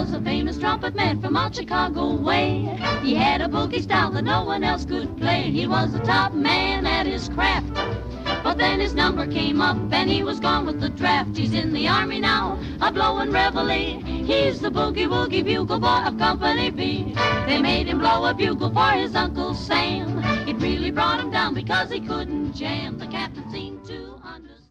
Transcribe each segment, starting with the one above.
was a famous trumpet man from out Chicago way. He had a boogie style that no one else could play. He was the top man at his craft. But then his number came up and he was gone with the draft. He's in the army now, a blowin' reveille. He's the boogie-woogie bugle boy of Company B. They made him blow a bugle for his Uncle Sam. It really brought him down because he couldn't jam. The captain seemed to understand.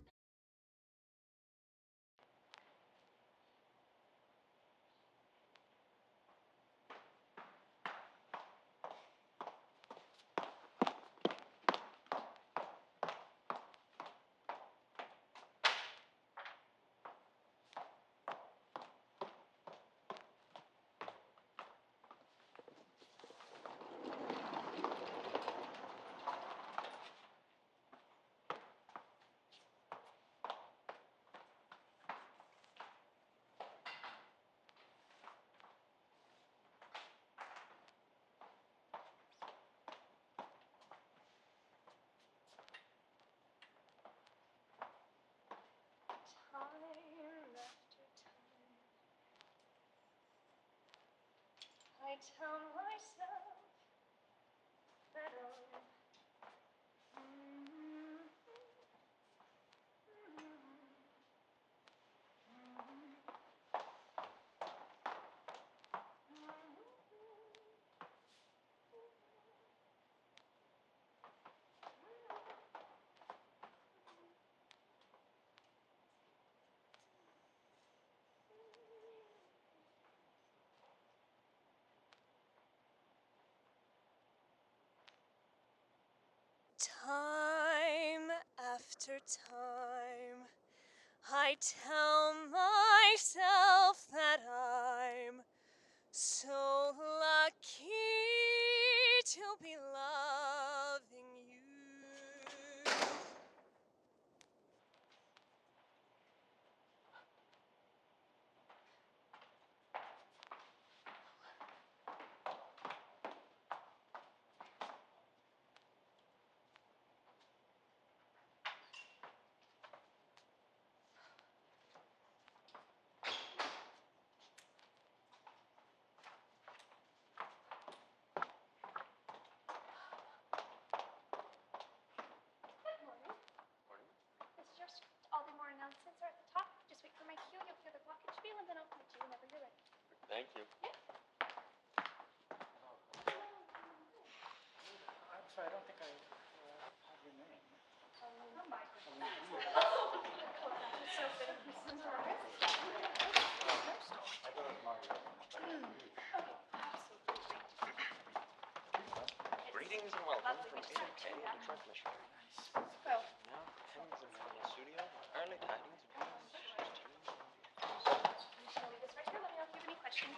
I tell myself that time after time, I tell myself that I'm so lucky to be loving you. All the more announcements are at the top. Just wait for my cue, you'll hear the blockage feel, and then I'll come to you whenever you're ready. Thank you. Yeah? I'm sorry, I don't think I have your name. Oh my goodness. So good. I thought it was Mario. Greetings and welcome from AMK and Detroit, Michigan. Well, Now, Tim's in the studio. Early tidings. I'll leave this right here. Let me know if you have any questions.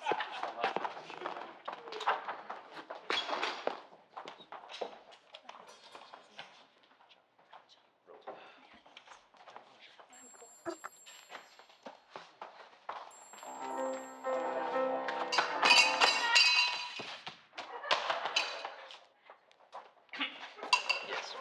Yes.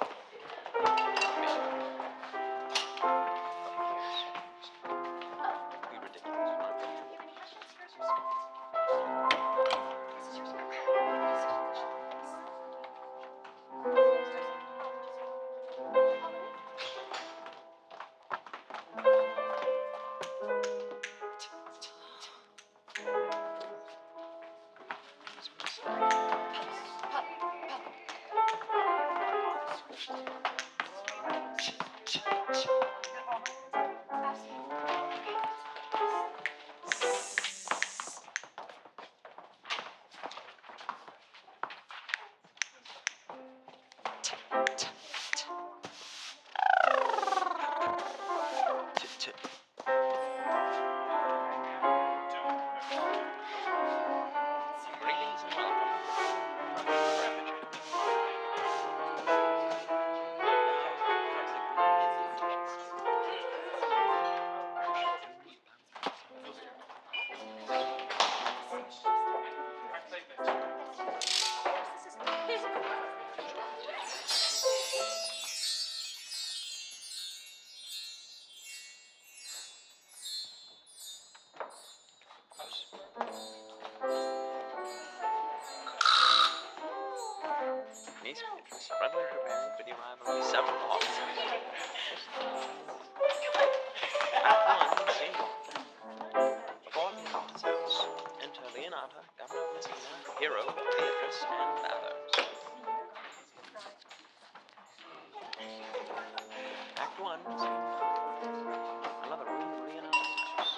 of several officers. Act 1, Scene 1. Before Leonata's house, enter Leonata, Governor of Messina, Hero, Beatrice, and others. Act 1, Scene 1. Another room in Leonata's house.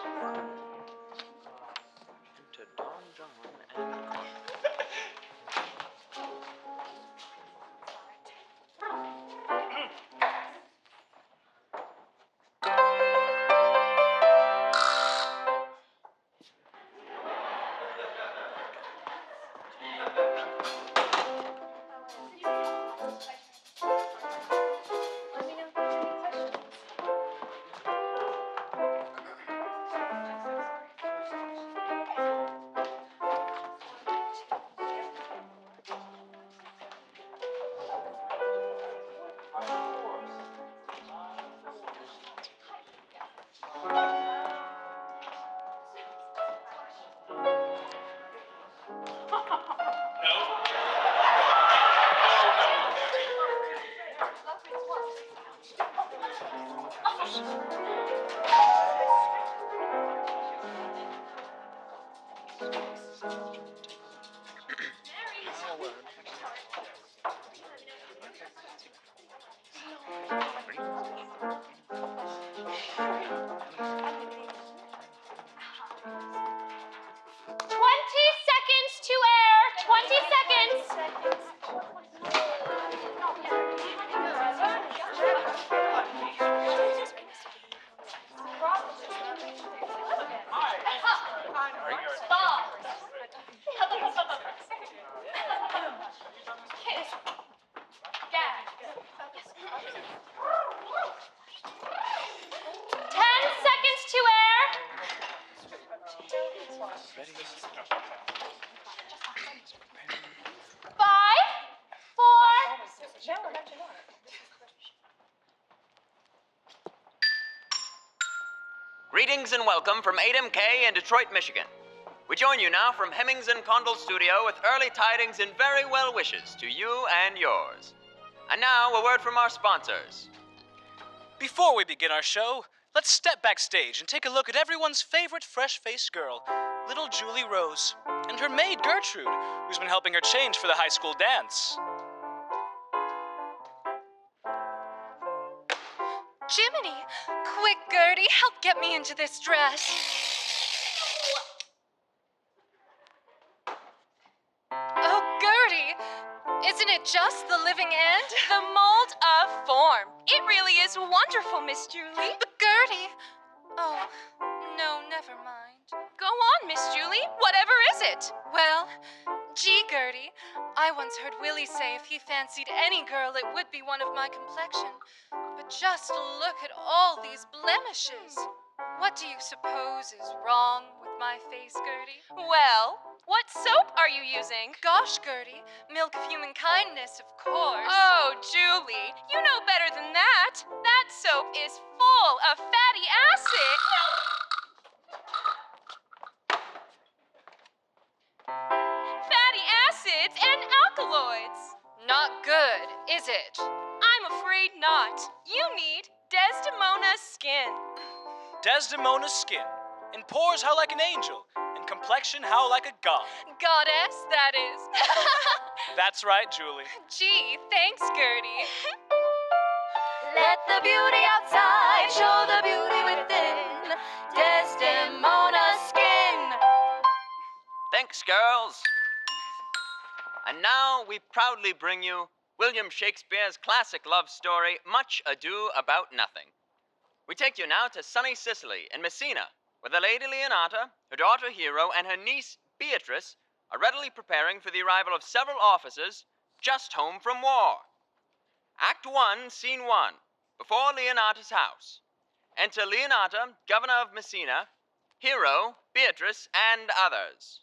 Enter Don John and Let me know if there's any questions. Greetings and welcome from 8MK in Detroit, Michigan. We join you now from Hemmings and Condell's studio with early tidings and very well wishes to you and yours. And now, a word from our sponsors. Before we begin our show, let's step backstage and take a look at everyone's favorite fresh-faced girl, little Julie Rose, and her maid Gertrude, who's been helping her change for the high school dance. Jiminy! Quick, Gertie, help get me into this dress. Oh, Gertie! Isn't it just the living end? The mold of form. It really is wonderful, Miss Julie. But Gertie... Oh, no, never mind. Go on, Miss Julie. Whatever is it? Well, gee, Gertie, I once heard Willie say if he fancied any girl, it would be one of my complexion. But just look at all these blemishes. What do you suppose is wrong with my face, Gertie? Well, what soap are you using? Gosh, Gertie, milk of human kindness, of course. Oh, Julie, you know better than that. That soap is full of fatty acid. Fatty acids and alkaloids. Not good, is it? I'm afraid not. You need Desdemona's skin. Desdemona's skin. In pores, how like an angel. In complexion, how like a god. Goddess, that is. That's right, Julie. Gee, thanks, Gertie. Let the beauty outside show the beauty within. Desdemona's skin. Thanks, girls. And now we proudly bring you William Shakespeare's classic love story, Much Ado About Nothing. We take you now to sunny Sicily in Messina, where the Lady Leonata, her daughter Hero, and her niece Beatrice are readily preparing for the arrival of several officers just home from war. Act 1, Scene 1, before Leonata's house. Enter Leonata, Governor of Messina, Hero, Beatrice, and others.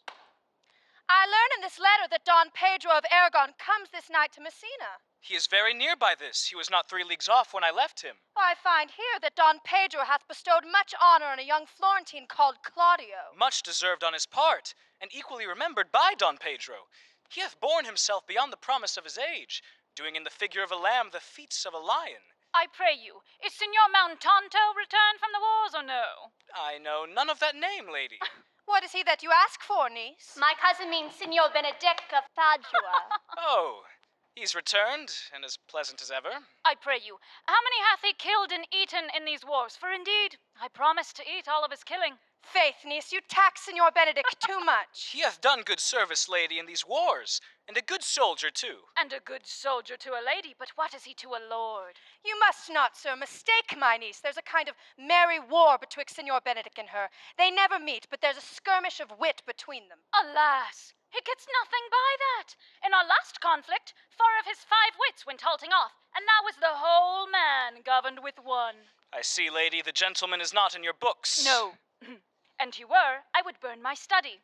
I learn in this letter that Don Pedro of Aragon comes this night to Messina. He is very near by this. He was not 3 leagues off when I left him. I find here that Don Pedro hath bestowed much honor on a young Florentine called Claudio. Much deserved on his part, and equally remembered by Don Pedro. He hath borne himself beyond the promise of his age, doing in the figure of a lamb the feats of a lion. I pray you, is Signor Mountanto returned from the wars or no? I know none of that name, lady. What is he that you ask for, niece? My cousin means Signor Benedick of Padua. Oh, he's returned, and as pleasant as ever. I pray you, how many hath he killed and eaten in these wars? For indeed, I promise to eat all of his killing. Faith, niece, you tax Signor Benedick too much. He hath done good service, lady, in these wars, and a good soldier, too. And a good soldier to a lady, but what is he to a lord? You must not, sir, mistake my niece. There's a kind of merry war betwixt Signor Benedick and her. They never meet, but there's a skirmish of wit between them. Alas, he gets nothing by that. In our last conflict, 4 of his 5 wits went halting off, and now is the whole man governed with 1. I see, lady, the gentleman is not in your books. No. And he were, I would burn my study.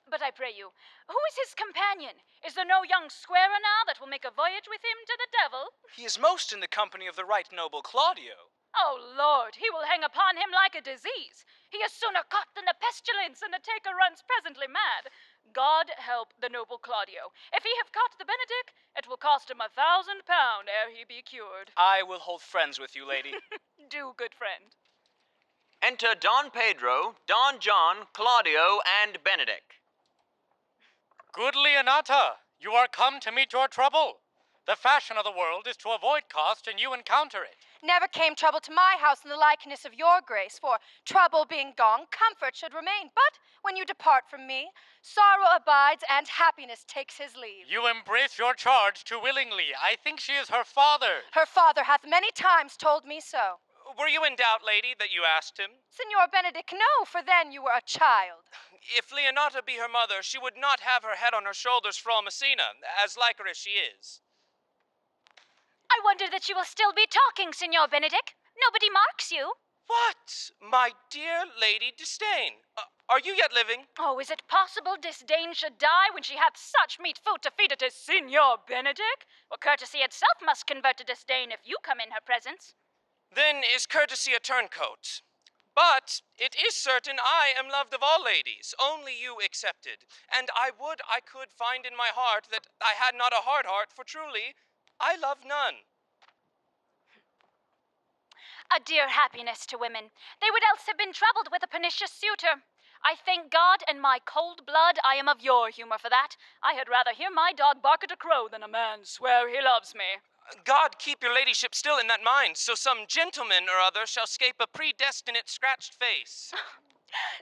But I pray you, who is his companion? Is there no young squarer now that will make a voyage with him to the devil? He is most in the company of the right noble Claudio. Oh, Lord, he will hang upon him like a disease. He is sooner caught than a pestilence, and the taker runs presently mad. God help the noble Claudio. If he have caught the Benedick, it will cost him £1,000 ere he be cured. I will hold friends with you, lady. Do, good friend. Enter Don Pedro, Don John, Claudio, and Benedick. Good Leonata, you are come to meet your trouble. The fashion of the world is to avoid cost, and you encounter it. Never came trouble to my house in the likeness of your grace, for trouble being gone, comfort should remain. But when you depart from me, sorrow abides and happiness takes his leave. You embrace your charge too willingly. I think she is her father. Her father hath many times told me so. Were you in doubt, lady, that you asked him? Signor Benedick, no, for then you were a child. If Leonata be her mother, she would not have her head on her shoulders for all Messina, as like her as she is. I wonder that you will still be talking, Signor Benedick. Nobody marks you. What? My dear Lady Disdain, are you yet living? Oh, is it possible Disdain should die when she hath such meet food to feed it to Signor Benedick? Well, courtesy itself must convert to disdain if you come in her presence. Then is courtesy a turncoat. But it is certain I am loved of all ladies, only you excepted. And I would I could find in my heart that I had not a hard heart, for truly I love none. A dear happiness to women. They would else have been troubled with a pernicious suitor. I thank God and my cold blood I am of your humor for that. I had rather hear my dog bark at a crow than a man swear he loves me. God keep your ladyship still in that mind, so some gentleman or other shall scape a predestinate scratched face.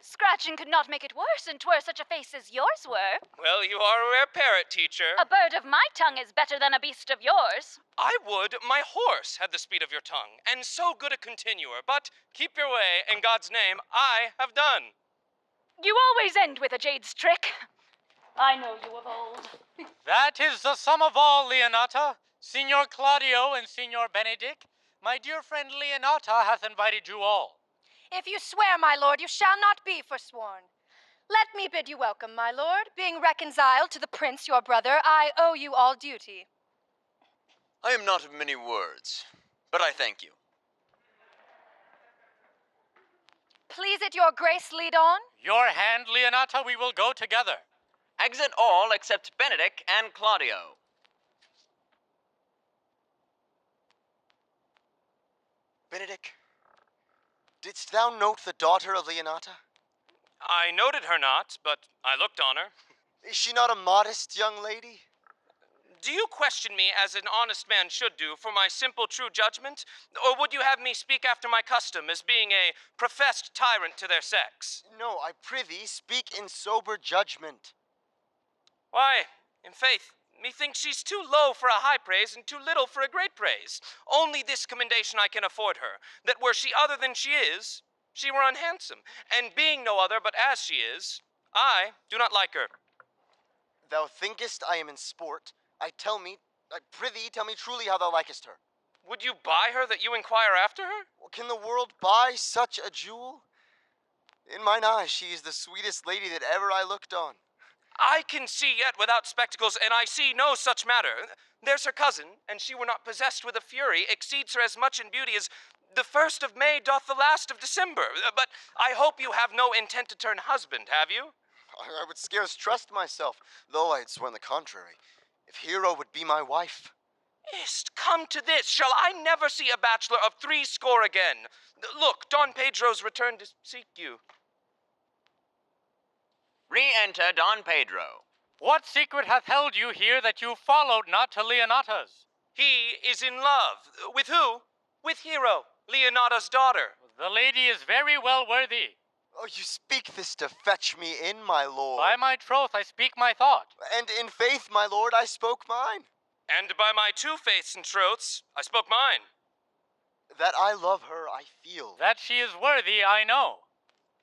Scratching could not make it worse, and 'twere such a face as yours were. Well, you are a rare parrot, teacher. A bird of my tongue is better than a beast of yours. I would my horse had the speed of your tongue, and so good a continuer, but keep your way, in God's name, I have done. You always end with a jade's trick. I know you of old. That is the sum of all, Leonata. Signor Claudio and Signor Benedick, my dear friend Leonata hath invited you all. If you swear, my lord, you shall not be forsworn. Let me bid you welcome, my lord. Being reconciled to the prince, your brother, I owe you all duty. I am not of many words, but I thank you. Please it your grace lead on? Your hand, Leonata, we will go together. Exit all except Benedick and Claudio. Benedick, didst thou note the daughter of Leonata? I noted her not, but I looked on her. Is she not a modest young lady? Do you question me as an honest man should do for my simple true judgment? Or would you have me speak after my custom as being a professed tyrant to their sex? No, I prithee, speak in sober judgment. Why, in faith, methinks she's too low for a high praise and too little for a great praise. Only this commendation I can afford her, that were she other than she is, she were unhandsome. And being no other but as she is, I do not like her. Thou thinkest I am in sport. I prithee, tell me truly how thou likest her. Would you buy her that you inquire after her? Can the world buy such a jewel? In mine eyes, she is the sweetest lady that ever I looked on. I can see yet without spectacles, and I see no such matter. There's her cousin, and she were not possessed with a fury, exceeds her as much in beauty as the 1st of May doth the last of December. But I hope you have no intent to turn husband, have you? I would scarce trust myself, though I had sworn the contrary. If Hero would be my wife. Is't come to this? Shall I never see a bachelor of 80 again? Look, Don Pedro's returned to seek you. Re-enter Don Pedro. What secret hath held you here that you followed not to Leonata's? He is in love. With who? With Hero, Leonata's daughter. The lady is very well worthy. Oh, you speak this to fetch me in, my lord. By my troth, I speak my thought. And in faith, my lord, I spoke mine. And by my 2 faiths and troths, I spoke mine. That I love her, I feel. That she is worthy, I know.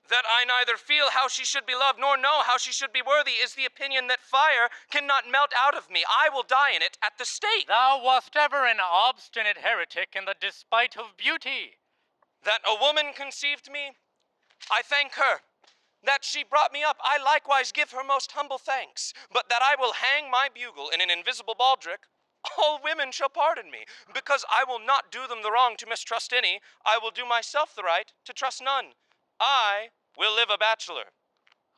That I neither feel how she should be loved nor know how she should be worthy is the opinion that fire cannot melt out of me. I will die in it at the stake. Thou wast ever an obstinate heretic in the despite of beauty. That a woman conceived me, I thank her. That she brought me up, I likewise give her most humble thanks. But that I will hang my bugle in an invisible baldric, all women shall pardon me, because I will not do them the wrong to mistrust any. I will do myself the right to trust none. I will live a bachelor.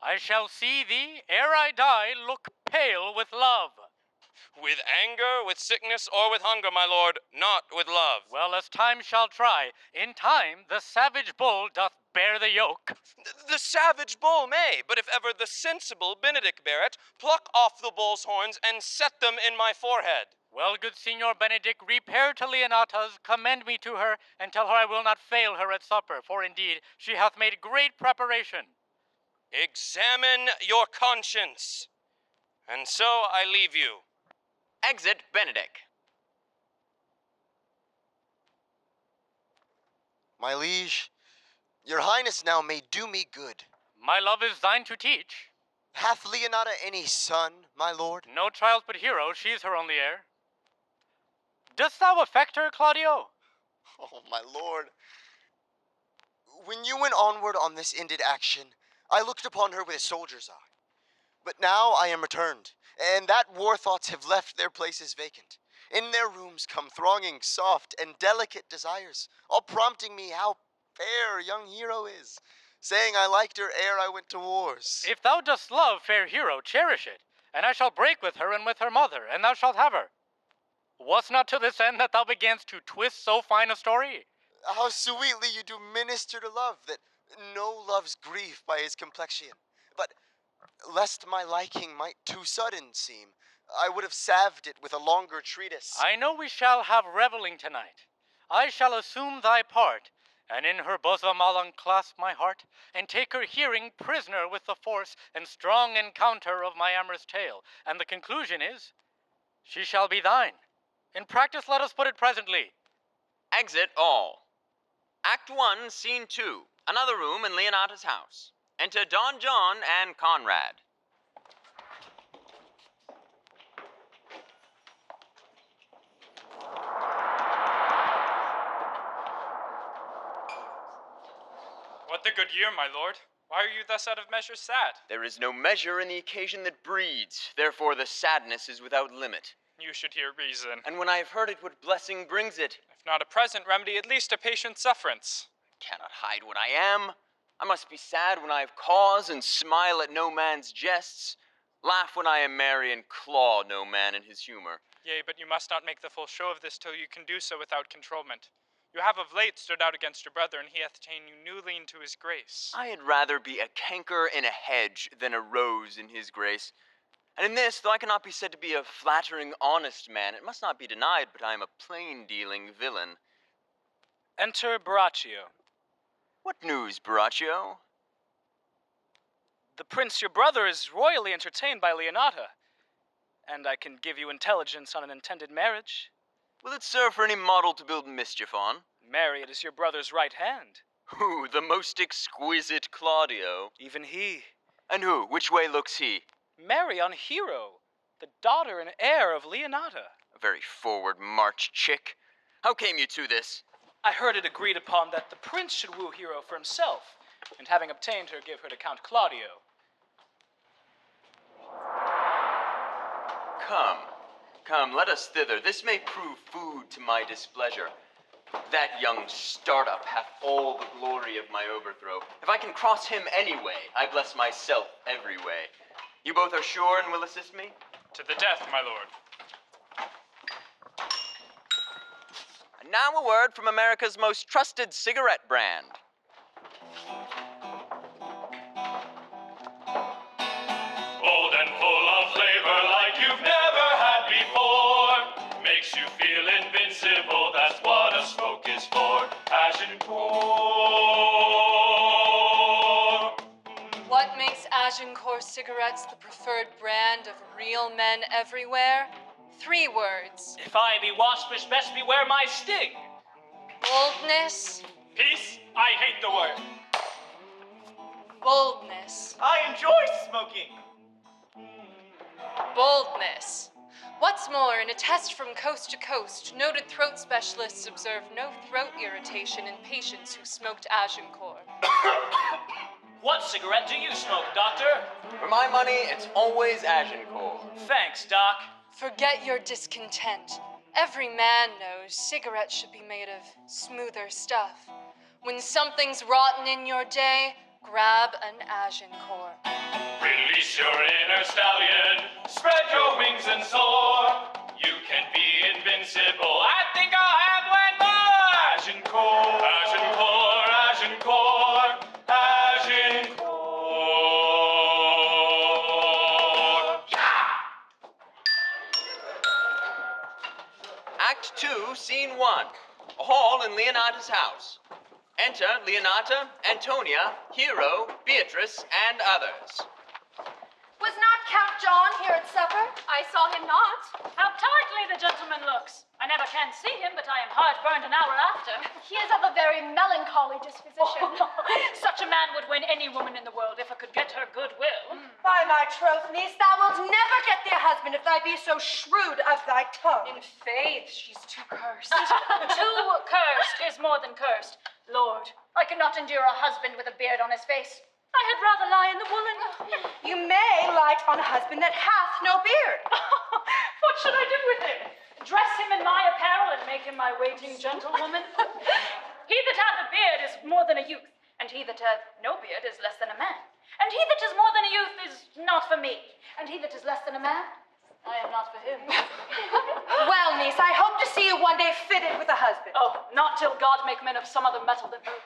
I shall see thee, ere I die, look pale with love. With anger, with sickness, or with hunger, my lord, not with love. Well, as time shall try, in time the savage bull doth bear the yoke. The savage bull may, but if ever the sensible Benedick bear it, pluck off the bull's horns and set them in my forehead. Well, good Signor Benedick, repair to Leonata's, commend me to her, and tell her I will not fail her at supper, for indeed she hath made great preparation. Examine your conscience. And so I leave you. Exit Benedick. My liege, your highness now may do me good. My love is thine to teach. Hath Leonata any son, my lord? No child but Hero, she's her only heir. Dost thou affect her, Claudio? Oh, my lord. When you went onward on this ended action, I looked upon her with a soldier's eye. But now I am returned, and that war thoughts have left their places vacant. In their rooms come thronging soft and delicate desires, all prompting me how fair young Hero is, saying I liked her ere I went to wars. If thou dost love fair Hero, cherish it, and I shall break with her and with her mother, and thou shalt have her. Was not to this end that thou beganst to twist so fine a story? How sweetly you do minister to love, that no loves grief by his complexion. But lest my liking might too sudden seem, I would have salved it with a longer treatise. I know we shall have reveling tonight. I shall assume thy part, and in her bosom I'll unclasp my heart, and take her hearing prisoner with the force and strong encounter of my amorous tale. And the conclusion is, she shall be thine. In practice, let us put it presently. Exit all. Act 1, Scene 2. Another room in Leonata's house. Enter Don John and Conrad. What the good year, my lord? Why are you thus out of measure sad? There is no measure in the occasion that breeds, therefore the sadness is without limit. You should hear reason. And when I have heard it, what blessing brings it? If not a present remedy, at least a patient sufferance. I cannot hide what I am. I must be sad when I have cause, and smile at no man's jests. Laugh when I am merry, and claw no man in his humor. Yea, but you must not make the full show of this till you can do so without controlment. You have of late stood out against your brother, and he hath ta'en you newly into his grace. I had rather be a canker in a hedge than a rose in his grace. And in this, though I cannot be said to be a flattering, honest man, it must not be denied, but I am a plain-dealing villain. Enter Borachio. What news, Borachio? The prince, your brother, is royally entertained by Leonata, and I can give you intelligence on an intended marriage. Will it serve for any model to build mischief on? Marry, it is your brother's right hand. Who, the most exquisite Claudio? Even he. And who? Which way looks he? Marry on Hero, the daughter and heir of Leonata. A very forward march chick. How came you to this? I heard it agreed upon that the prince should woo Hero for himself, and having obtained her, give her to Count Claudio. Come, let us thither. This may prove food to my displeasure. That young startup hath all the glory of my overthrow. If I can cross him any way, I bless myself every way. You both are sure and will assist me? To the death, my lord. And now a word from America's most trusted cigarette brand. Bold and full of flavor like you've never had before. Makes you feel invincible, that's what a smoke is for. Agincourt. What makes Agincourt cigarettes the preferred brand of real men everywhere? 3 words. If I be waspish, best beware my sting. Boldness, Peace, I hate the word. boldness, I enjoy smoking. boldness. What's more, in a test from coast to coast, noted throat specialists observed no throat irritation in patients who smoked Agincourt. What cigarette do you smoke, Doctor? For my money, it's always Agincourt. Thanks, Doc. Forget your discontent. Every man knows cigarettes should be made of smoother stuff. When something's rotten in your day, grab an Agincourt. Release your inner stallion, spread your wings and soar. You can be invincible. I think I'll have one more. Agincourt, Agincourt, Agincourt, Agincourt. Act 2, Scene 1. A hall in Leonata's house. Enter Leonata, Antonia, Hero, Beatrice, and others. Was not Count John here at supper? I saw him not. How tightly the gentleman looks. I never can see him, but I am heartburned an hour after. He is of a very melancholy disposition. Such a man would win any woman in the world if I could get her goodwill. By my troth, niece, thou wilt never get thee a husband if thou be so shrewd of thy tongue. In faith, she's too cursed. Too cursed is more than cursed. Lord, I cannot endure a husband with a beard on his face. I had rather lie in the woolen. You may light on a husband that hath no beard. What should I do with him? Dress him in my apparel and make him my waiting gentlewoman? He that hath a beard is more than a youth, and he that hath no beard is less than a man. And he that is more than a youth is not for me, and he that is less than a man, I am not for him. Well, niece, I hope to see you one day fitted with a husband. Oh, not till God make men of some other metal than earth.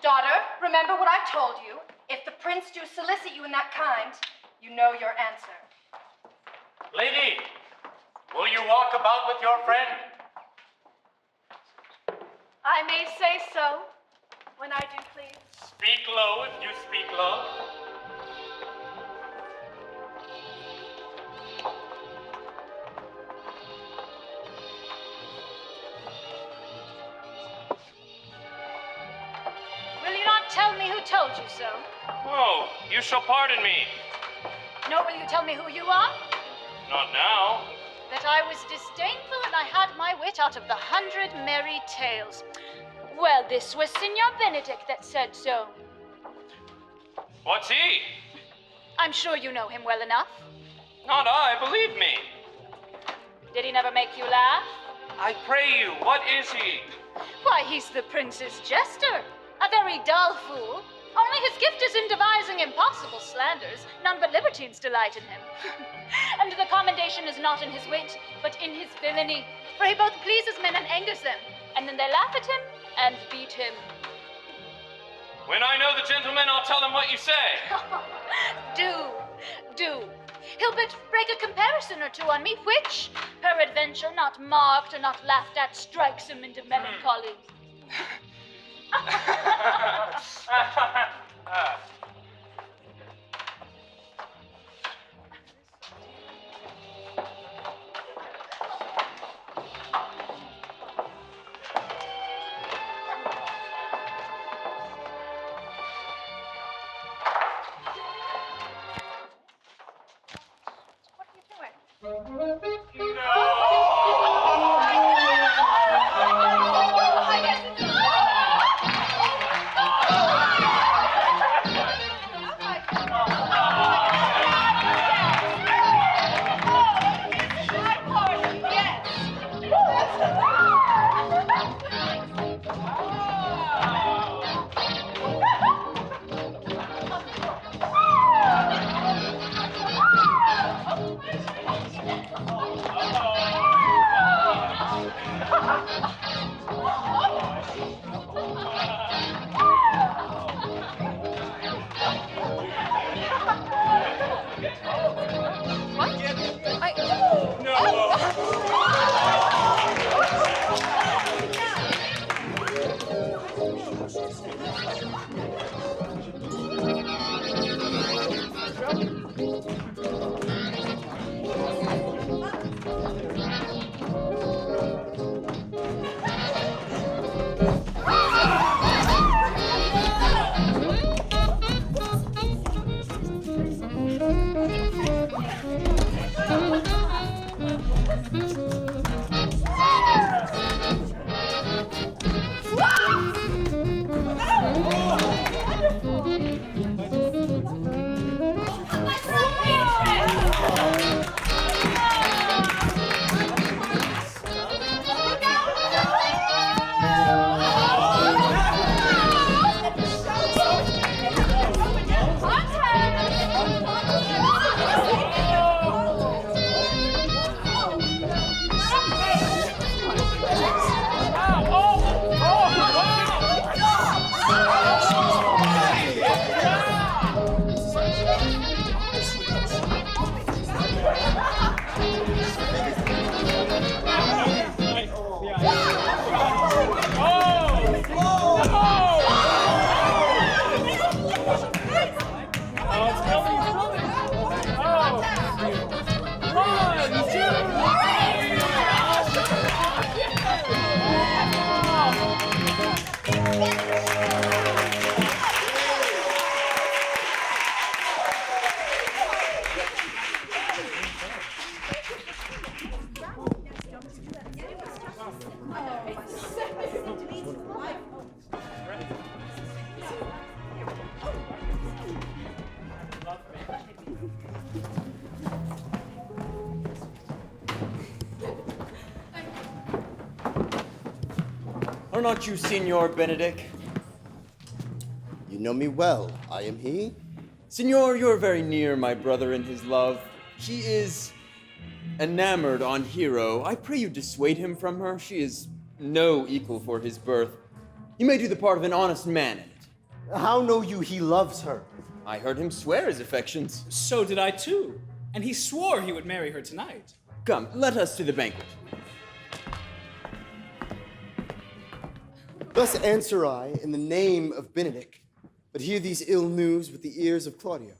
Daughter, remember what I told you. If the prince do solicit you in that kind, you know your answer. Lady, will you walk about with your friend? I may say so, when I do please. Speak low if you speak low. Will you not tell me who told you so? Oh, you shall pardon me. Nor will you tell me who you are? Not now. That I was disdainful and I had my wit out of the 100 merry tales. Well, this was Signor Benedick that said so. What's he? I'm sure you know him well enough. Not I, believe me. Did he never make you laugh? I pray you, what is he? Why, he's the prince's jester. A very dull fool. Only his gift is in devising impossible slanders. None but libertines delight in him. And the commendation is not in his wit, but in his villainy. For he both pleases men and angers them. And then they laugh at him and beat him. When I know the gentleman, I'll tell him what you say. Do. He'll but break a comparison or two on me, which, peradventure, not marked or not laughed at, strikes him into melancholy. Are not you Signor Benedick? You know me well. I am he. Signor, you're very near my brother in his love. He is enamored on Hero. I pray you dissuade him from her. She is no equal for his birth. You may do the part of an honest man in it. How know you he loves her? I heard him swear his affections. So did I too. And he swore he would marry her tonight. Come, let us to the banquet. Thus answer I in the name of Benedick, but hear these ill news with the ears of Claudio.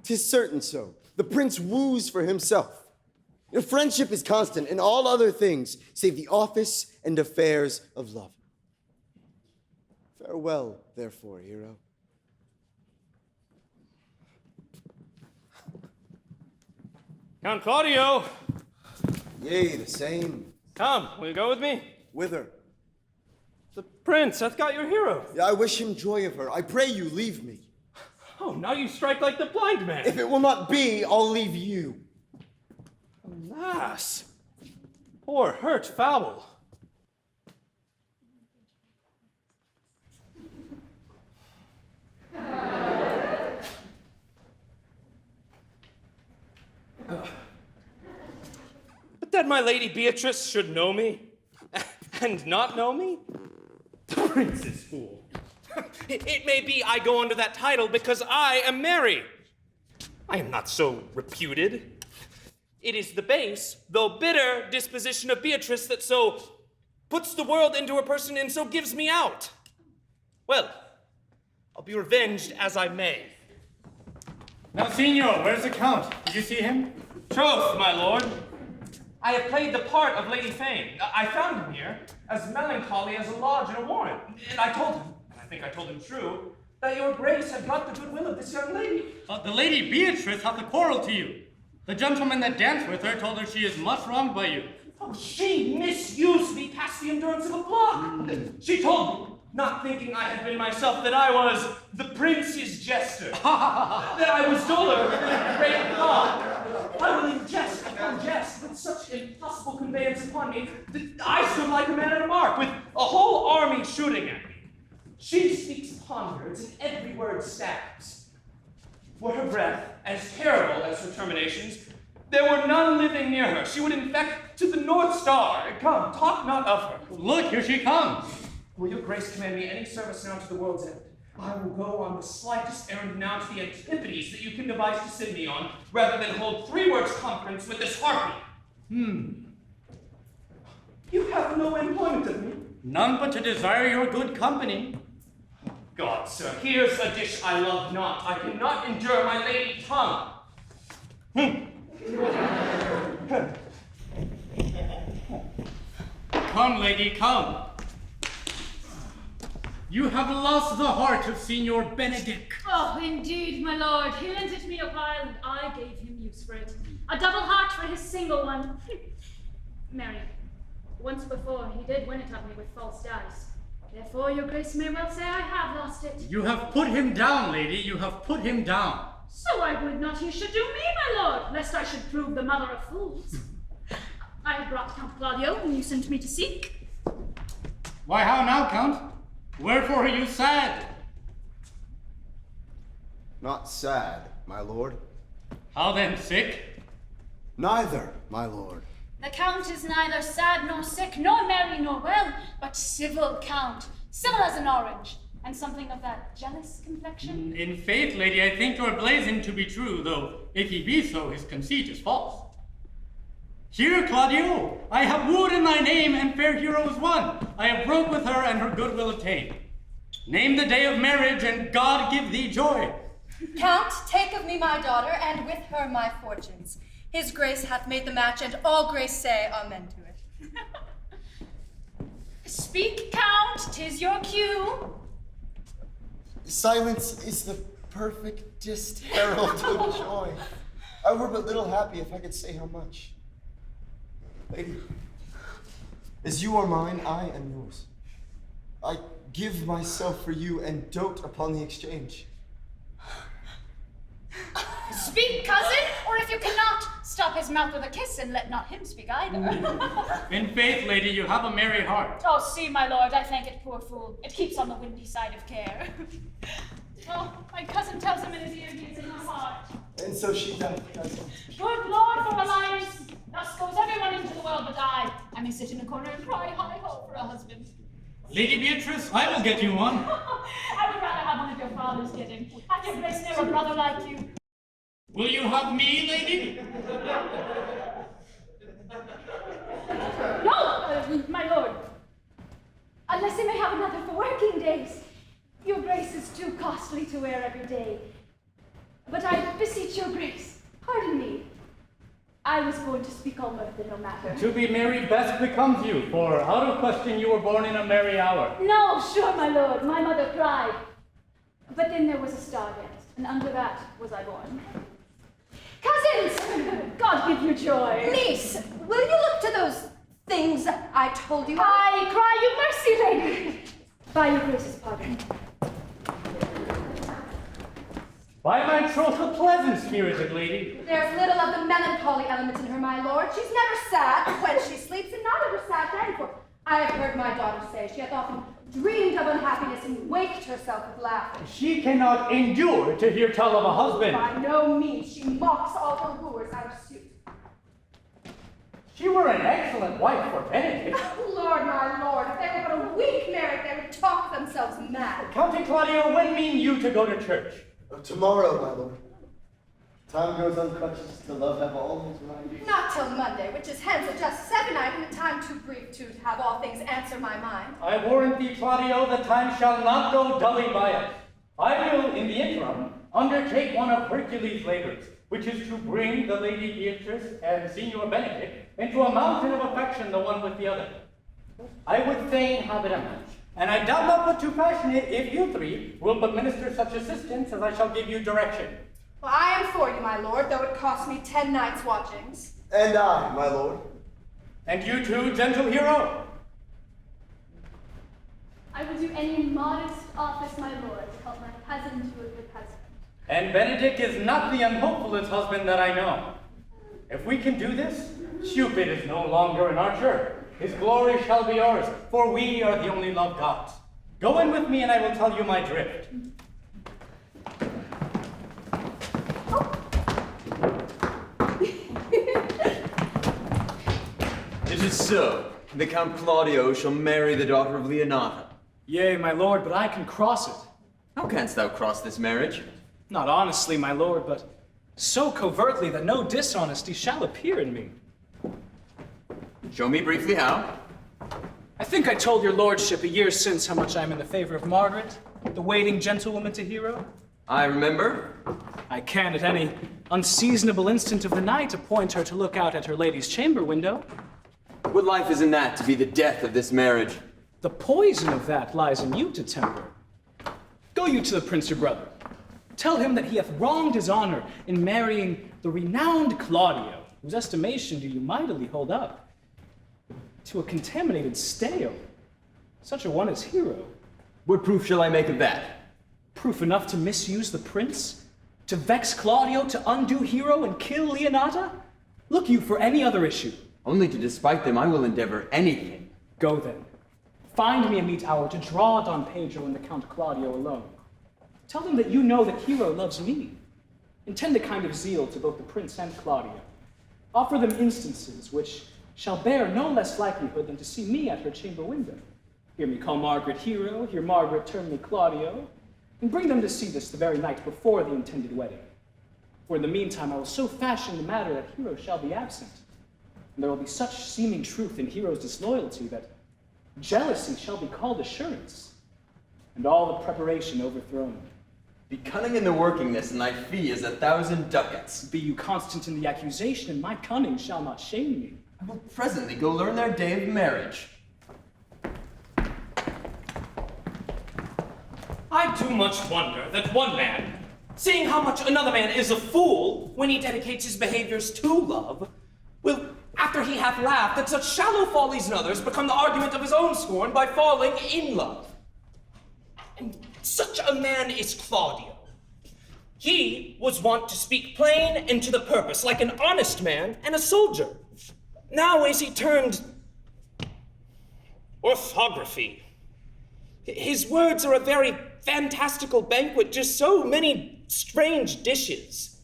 'Tis certain so. The prince woos for himself. Your friendship is constant in all other things, save the office and affairs of love. Farewell, therefore, hero. Count Claudio! Yea, the same. Come, will you go with me? Whither? The prince hath got your hero. Yeah, I wish him joy of her. I pray you, leave me. Oh, now you strike like the blind man. If it will not be, I'll leave you. Alas, poor hurt fowl. But that my lady Beatrice should know me, and not know me? The prince's fool. It may be I go under that title because I am merry. I am not so reputed. It is the base, though bitter, disposition of Beatrice that so puts the world into her person and so gives me out. Well, I'll be revenged as I may. Now, Signor, where's the Count? Did you see him? Troth, my lord. I have played the part of Lady Fame. I found him here, as melancholy as a lodge in a warren. And I told him, and I think I told him true, that your grace had got the goodwill of this young lady. The Lady Beatrice hath a quarrel to you. The gentleman that danced with her told her she is much wronged by you. Oh, she misused me past the endurance of a block. She told me, not thinking I had been myself, that I was the prince's jester. That I was duller than a great god. I will ingest upon jest with such impossible conveyance upon me that I stood like a man at a mark, with a whole army shooting at me. She speaks ponderance, and every word stabs. For her breath, as terrible as her terminations, there were none living near her. She would infect to the North Star. Come, talk not of her. Look, here she comes. Will your grace command me any service now to the world's end? I will go on the slightest errand now to the antipodes that you can devise to send me on, rather than hold 3 words conference with this harpy. You have no employment of me. None but to desire your good company. God, sir, here's a dish I love not. I cannot endure my lady tongue. Come, lady, come. You have lost the heart of Signor Benedick. Oh, indeed, my lord. He lent it me a while, and I gave him use for it. A double heart for his single one. Marry, once before he did win it of me with false dice. Therefore, your grace may well say I have lost it. You have put him down, lady. You have put him down. So I would not he should do me, my lord, lest I should prove the mother of fools. I have brought Count Claudio, whom you sent me to seek. Why, how now, Count? Wherefore are you sad? Not sad, my lord. How then, sick? Neither, my lord. The Count is neither sad nor sick, nor merry nor well, but civil Count, civil as an orange, and something of that jealous complexion. In faith, lady, I think your blazon to be true, though if he be so, his conceit is false. Here, Claudio, I have wooed in thy name, and fair hero is won. I have broke with her, and her goodwill obtained. Name the day of marriage, and God give thee joy. Count, take of me my daughter, and with her my fortunes. His grace hath made the match, and all grace say amen to it. Speak, Count, 'tis your cue. Silence is the perfectest herald of joy. I were but little happy if I could say how much. Lady, as you are mine, I am yours. I give myself for you and dote upon the exchange. Speak, cousin, or if you cannot, Stop his mouth with a kiss and let not him speak either. In faith, lady, you have a merry heart. Oh, see, my lord, I thank it, poor fool. It keeps on the windy side of care. Oh, my cousin tells him in his ear he is in his heart. And so she does. Good Lord, for alliance. Thus goes everyone into the world but I. I may sit in a corner and cry hi-ho for a husband. Lady Beatrice, I will get you one. I would rather have one of your father's get him. Have your grace near a brother like you. Will you have me, lady? No, my lord. Unless I may have another for working days. Your grace is too costly to wear every day. But I beseech your grace, pardon me. I was born to speak all mirth and no matter. To be merry best becomes you, for out of question you were born in a merry hour. No, sure, my lord, my mother cried. But then there was a stargate, and under that was I born. Cousins! God give you joy. Niece, will you look to those things I told you? I cry you mercy, lady. By your grace's pardon. By my troth, a pleasant-spirited lady. There's little of the melancholy element in her, my lord. She's never sad when she sleeps, and not ever sad then, for I have heard my daughter say she hath often dreamed of unhappiness and waked herself with laughter. She cannot endure to hear tell of a husband. By no means. She mocks all her wooers out of suit. She were an excellent wife for Benedick. Lord, my lord, if they were but a week married, they would talk themselves mad. Count Claudio, when mean you to go to church? Tomorrow, my lord. Time goes on crutches to love have all his right. Not till Monday, which is hence a just 7 night and a time too brief to have all things answer my mind. I warrant thee, Claudio, the time shall not go dully by us. I will, in the interim, undertake one of Hercules' labors, which is to bring the Lady Beatrice and Signor Benedick into a mountain of affection, the one with the other. I would fain have it a match, and I doubt not but to fashion it if you three will but minister such assistance as I shall give you direction. Well, I am for you, my lord, though it cost me 10 nights' watchings. And I, my lord. And you too, gentle hero. I will do any modest office, my lord, to help my cousin to a good husband. And Benedick is not the unhopefullest husband that I know. If we can do this, Cupid is no longer an archer. His glory shall be ours, for we are the only loved gods. Go in with me and I will tell you my drift. It is so. The Count Claudio shall marry the daughter of Leonata. Yea, my lord, but I can cross it. How canst thou cross this marriage? Not honestly, my lord, but so covertly that no dishonesty shall appear in me. Show me briefly how. I think I told your lordship a year since how much I am in the favor of Margaret, the waiting gentlewoman to Hero. I remember. I can at any unseasonable instant of the night appoint her to look out at her lady's chamber window. What life is in that to be the death of this marriage? The poison of that lies in you to temper. Go you to the prince your brother. Tell him that he hath wronged his honor in marrying the renowned Claudio, whose estimation do you mightily hold up, to a contaminated stale, such a one as Hero. What proof shall I make of that? Proof enough to misuse the prince? To vex Claudio, to undo Hero and kill Leonata? Look you for any other issue. Only to despite them I will endeavor anything. Go then. Find me a meet hour to draw Don Pedro and the Count Claudio alone. Tell them that you know that Hero loves me. Intend a kind of zeal to both the prince and Claudio. Offer them instances which shall bear no less likelihood than to see me at her chamber window. Hear me call Margaret Hero, hear Margaret term me Claudio, and bring them to see this the very night before the intended wedding. For in the meantime I will so fashion the matter that Hero shall be absent, and there will be such seeming truth in Hero's disloyalty that jealousy shall be called assurance, and all the preparation overthrown. Be cunning in the workingness, and thy fee is 1,000 ducats. Be you constant in the accusation, and my cunning shall not shame me. I will presently go learn their day of marriage. I do much wonder that one man, seeing how much another man is a fool when he dedicates his behaviors to love, will, after he hath laughed at such shallow follies in others, become the argument of his own scorn by falling in love. And such a man is Claudio. He was wont to speak plain and to the purpose, like an honest man and a soldier. Now is he turned orthography. His words are a very fantastical banquet, just so many strange dishes.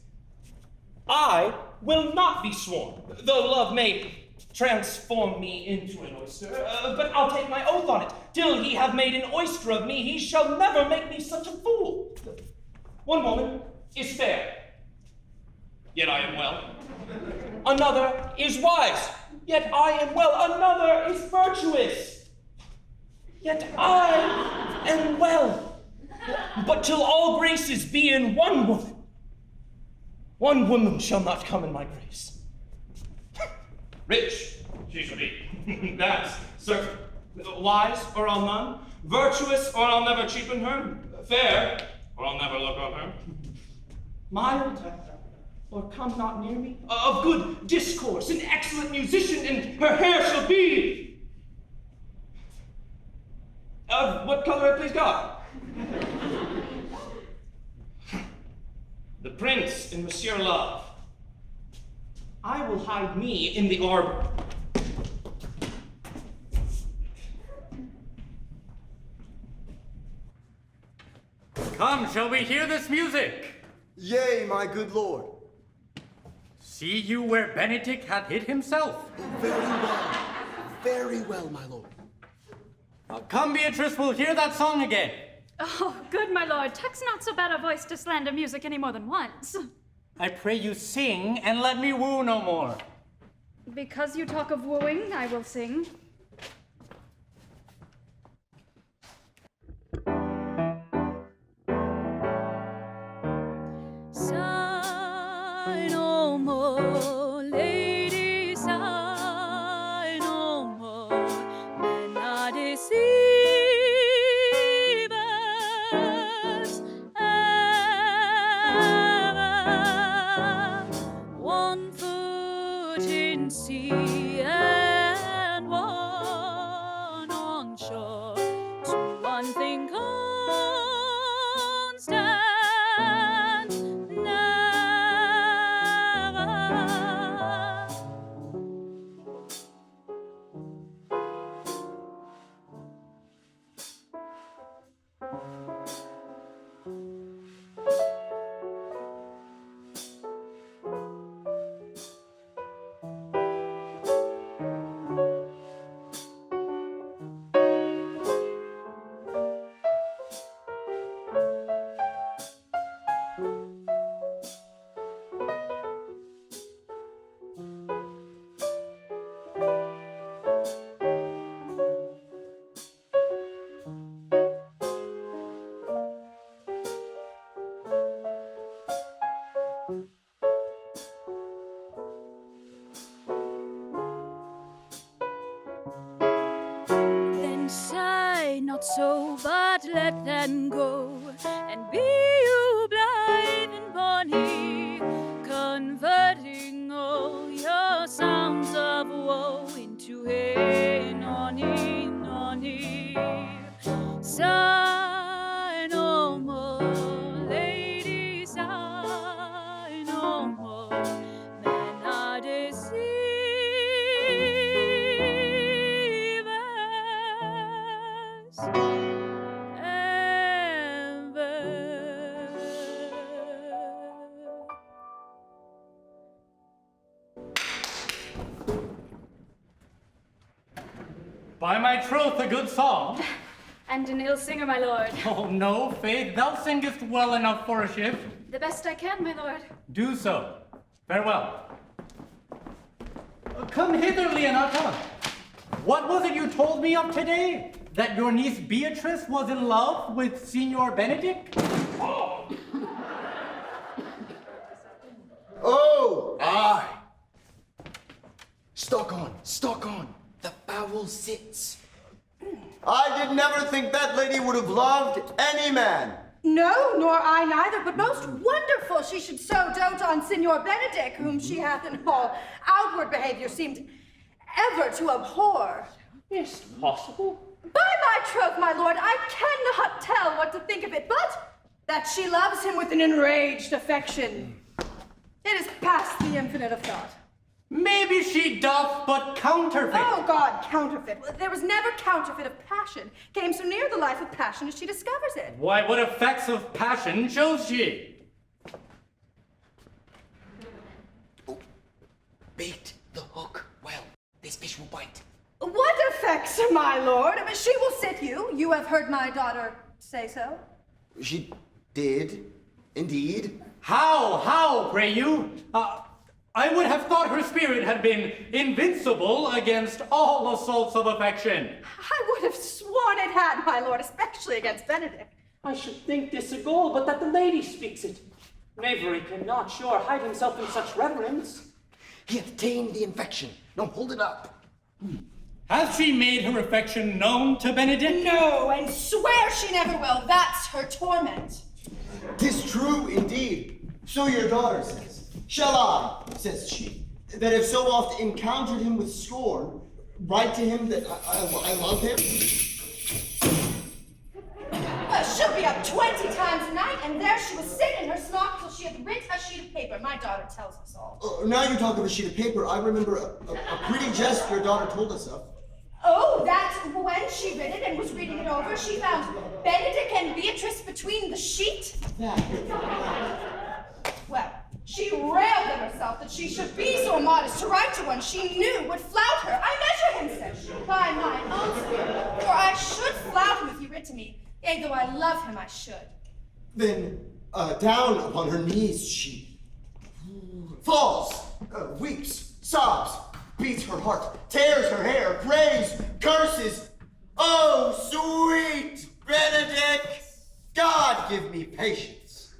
I will not be sworn, though love may transform me into an oyster, but I'll take my oath on it. Till he have made an oyster of me, he shall never make me such a fool. One woman is fair, yet I am well. Another is wise, yet I am well. Another is virtuous, yet I am well. But till all graces be in one woman shall not come in my grace. Rich, she shall be. That's certain. Wise, or I'll none. Virtuous, or I'll never cheapen her. Fair, or I'll never look on her. Mild, or come not near me. Of good discourse, an excellent musician, and her hair shall be. Of what color it please God? The prince and Monsieur Love. I will hide me in the arbor. Come, shall we hear this music? Yea, my good lord. See you where Benedick hath hid himself. Very well, my lord. Now come, Beatrice, we'll hear that song again. Oh, good, my lord. Tuck's not so bad a voice to slander music any more than once. I pray you sing, and let me woo no more. Because you talk of wooing, I will sing. Sigh no more, lady, sigh no more. Men are deceivers, ever. One foot in sea and one on shore. To one thing constant. So, but let them go, and be you blithe and bonny, converting all your sounds of woe into hey, nonny, nonny. Sigh no more, lady, sigh no more. Men are deceivers. By my troth, a good song. And an ill singer, my lord. Oh, no, Faith, thou singest well enough for a shift. The best I can, my lord. Do so. Farewell. Come hither, Leonata. What was it you told me of today? That your niece Beatrice was in love with Signor Benedick? Oh, aye. Stalk on. The fowl sits. I did never think that lady would have loved any man. No, nor I neither, but most wonderful she should so dote on Signor Benedick, whom she hath in all outward behavior seemed ever to abhor. Is't possible? By my troth, my lord, I cannot tell what to think of it, but that she loves him with an enraged affection. It is past the infinite of thought. Maybe she doth but counterfeit. Oh, God, counterfeit. There was never counterfeit of passion. Came so near the life of passion as she discovers it. Why, what effects of passion shows she? Bait the hook well. This fish will bite. What effects, my lord? She will sit you. You have heard my daughter say so. She did, indeed. How, pray you? I would have thought her spirit had been invincible against all assaults of affection. I would have sworn it had, my lord, especially against Benedick. I should think this a goal, but that the lady speaks it. Knavery cannot sure hide himself in such reverence. He hath ta'en the infection. Now hold it up. Hath she made her affection known to Benedick? No, and swear she never will. That's her torment. 'Tis true, indeed. So your daughter says. Shall I, says she, that have so oft encountered him with scorn, write to him that I love him? She'll be up 20 times a night, and there she will sit in her smock till she hath writ a sheet of paper. My daughter tells us all. Now you talk of a sheet of paper, I remember a pretty jest your daughter told us of. Oh, that when she read it and was reading it over, she found Benedick and Beatrice between the sheet. Well, she railed at herself that she should be so modest to write to one she knew would flout her. I measure him, says she, by mine own spirit, for I should flout him if he writ to me. Yea, though I love him, I should. Then, down upon her knees, she falls, weeps, sobs, beats her heart, tears her hair, prays, curses. Oh, sweet Benedick, God give me patience.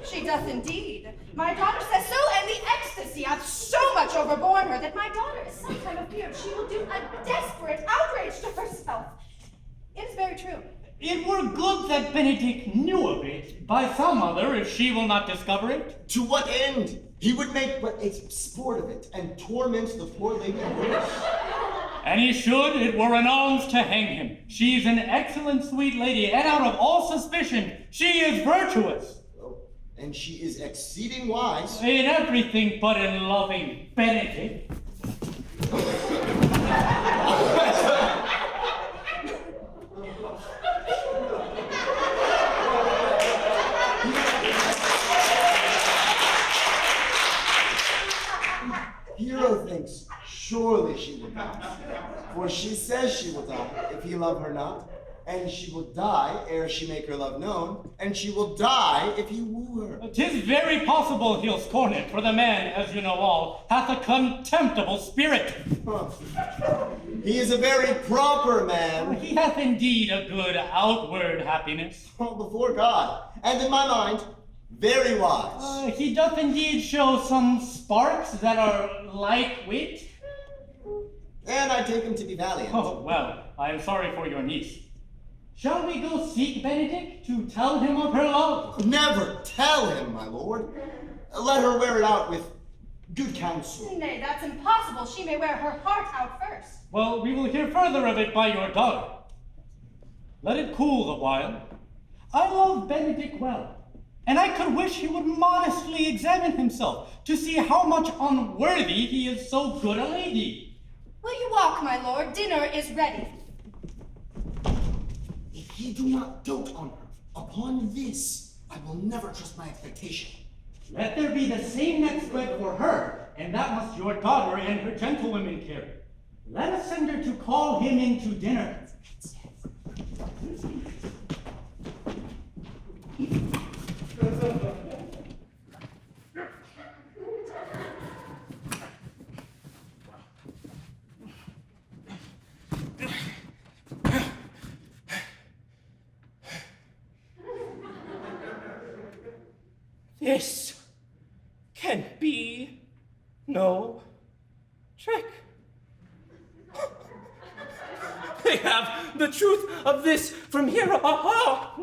She doth indeed. My daughter says so, and the ecstasy hath so much overborne her that my daughter is sometime afeard she will do a desperate outrage to herself. It is very true. It were good that Benedick knew of it by some other, if she will not discover it. To what end? He would make but a sport of it, and torment the poor lady worse. And he should, it were an alms to hang him. She's an excellent sweet lady, and out of all suspicion, she is virtuous. Oh, and she is exceeding wise. In everything but in loving Benedick. Hero thinks surely she will die, for she says she will die if he love her not, and she will die ere she make her love known, and she will die if he woo her. 'Tis very possible he'll scorn it, for the man, as you know all, hath a contemptible spirit. Huh. He is a very proper man. He hath indeed a good outward happiness. Before God, and in my mind, very wise. He doth indeed show some sparks that are like wit. And I take him to be valiant. Oh, well, I am sorry for your niece. Shall we go seek Benedick to tell him of her love? Never tell him, my lord. Let her wear it out with good counsel. Nay, that's impossible. She may wear her heart out first. Well, we will hear further of it by your daughter. Let it cool the while. I love Benedick well, and I could wish he would modestly examine himself to see how much unworthy he is so good a lady. Will you walk, my lord? Dinner is ready. If he do not dote on her, upon this, I will never trust my expectation. Let there be the same net spread for her, and that must your daughter and her gentlewomen carry. Let us send her to call him in to dinner. This can be no trick. They have the truth of this from Hero. Aha!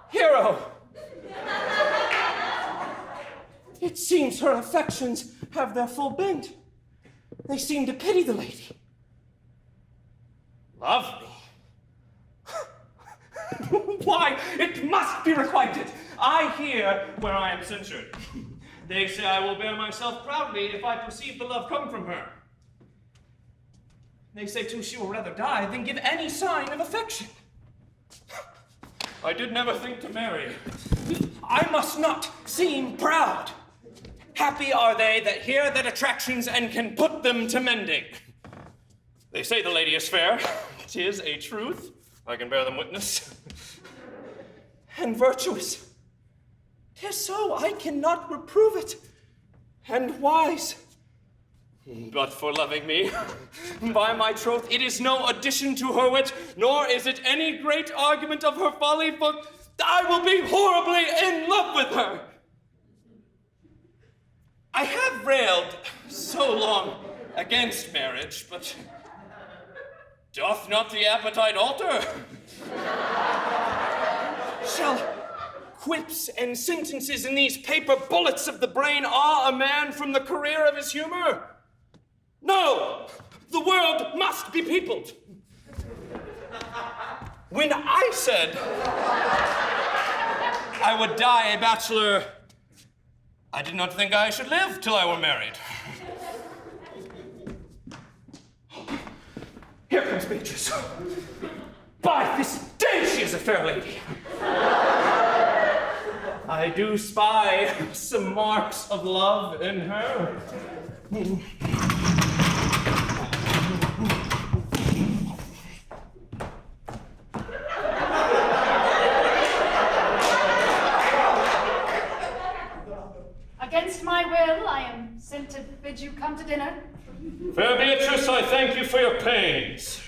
Hero! It seems her affections have their full bent. They seem to pity the lady. Love me? Why, it must be requited. I hear where I am censured. They say I will bear myself proudly if I perceive the love come from her. They say, too, she will rather die than give any sign of affection. I did never think to marry. I must not seem proud. Happy are they that hear that attractions and can put them to mending. They say the lady is fair. 'Tis a truth. I can bear them witness. And virtuous. 'Tis so, I cannot reprove it. And wise. But for loving me, by my troth, it is no addition to her wit, nor is it any great argument of her folly, for I will be horribly in love with her. I have railed so long against marriage, but doth not the appetite alter? Shall quips and sentences in these paper bullets of the brain awe a man from the career of his humor? No! The world must be peopled. When I said I would die a bachelor, I did not think I should live till I were married. Here comes Beatrice. By this day she is a fair lady. I do spy some marks of love in her. Against my will, I am sent to bid you come to dinner. Fair Beatrice, I thank you for your pains.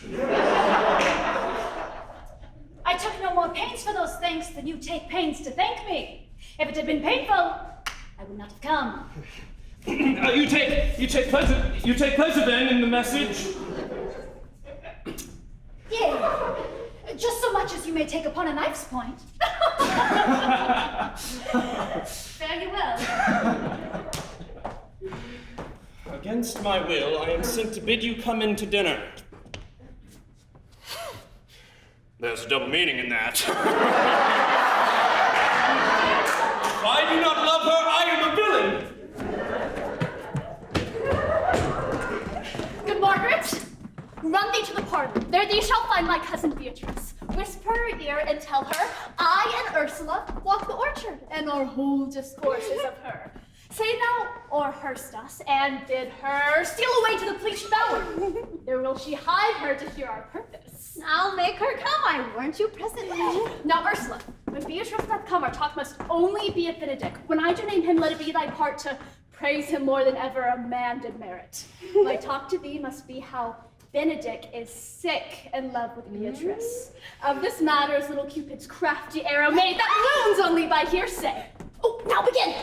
I took no more pains for those things than you take pains to thank me. If it had been painful, I would not have come. You take pleasure then in the message? Yeah, just so much as you may take upon a knife's point. Fare you well. Against my will, I am sent to bid you come in to dinner. There's a double meaning in that. If I do not love her, I am a villain. Good Margaret, run thee to the parlor. There thee shall find my cousin Beatrice. Whisper her ear and tell her, I and Ursula walk the orchard, and our whole discourse is of her. Say thou o'erhearst us, and bid her steal away to the pleached bower. There will she hide her to hear our purpose. I'll make her come, I warrant you presently. Now, Ursula, when Beatrice doth come, our talk must only be of Benedick. When I do name him, let it be thy part to praise him more than ever a man did merit. My talk to thee must be how Benedick is sick in love with Beatrice. Of this matter is little Cupid's crafty arrow made that wounds only by hearsay. Oh, now begin!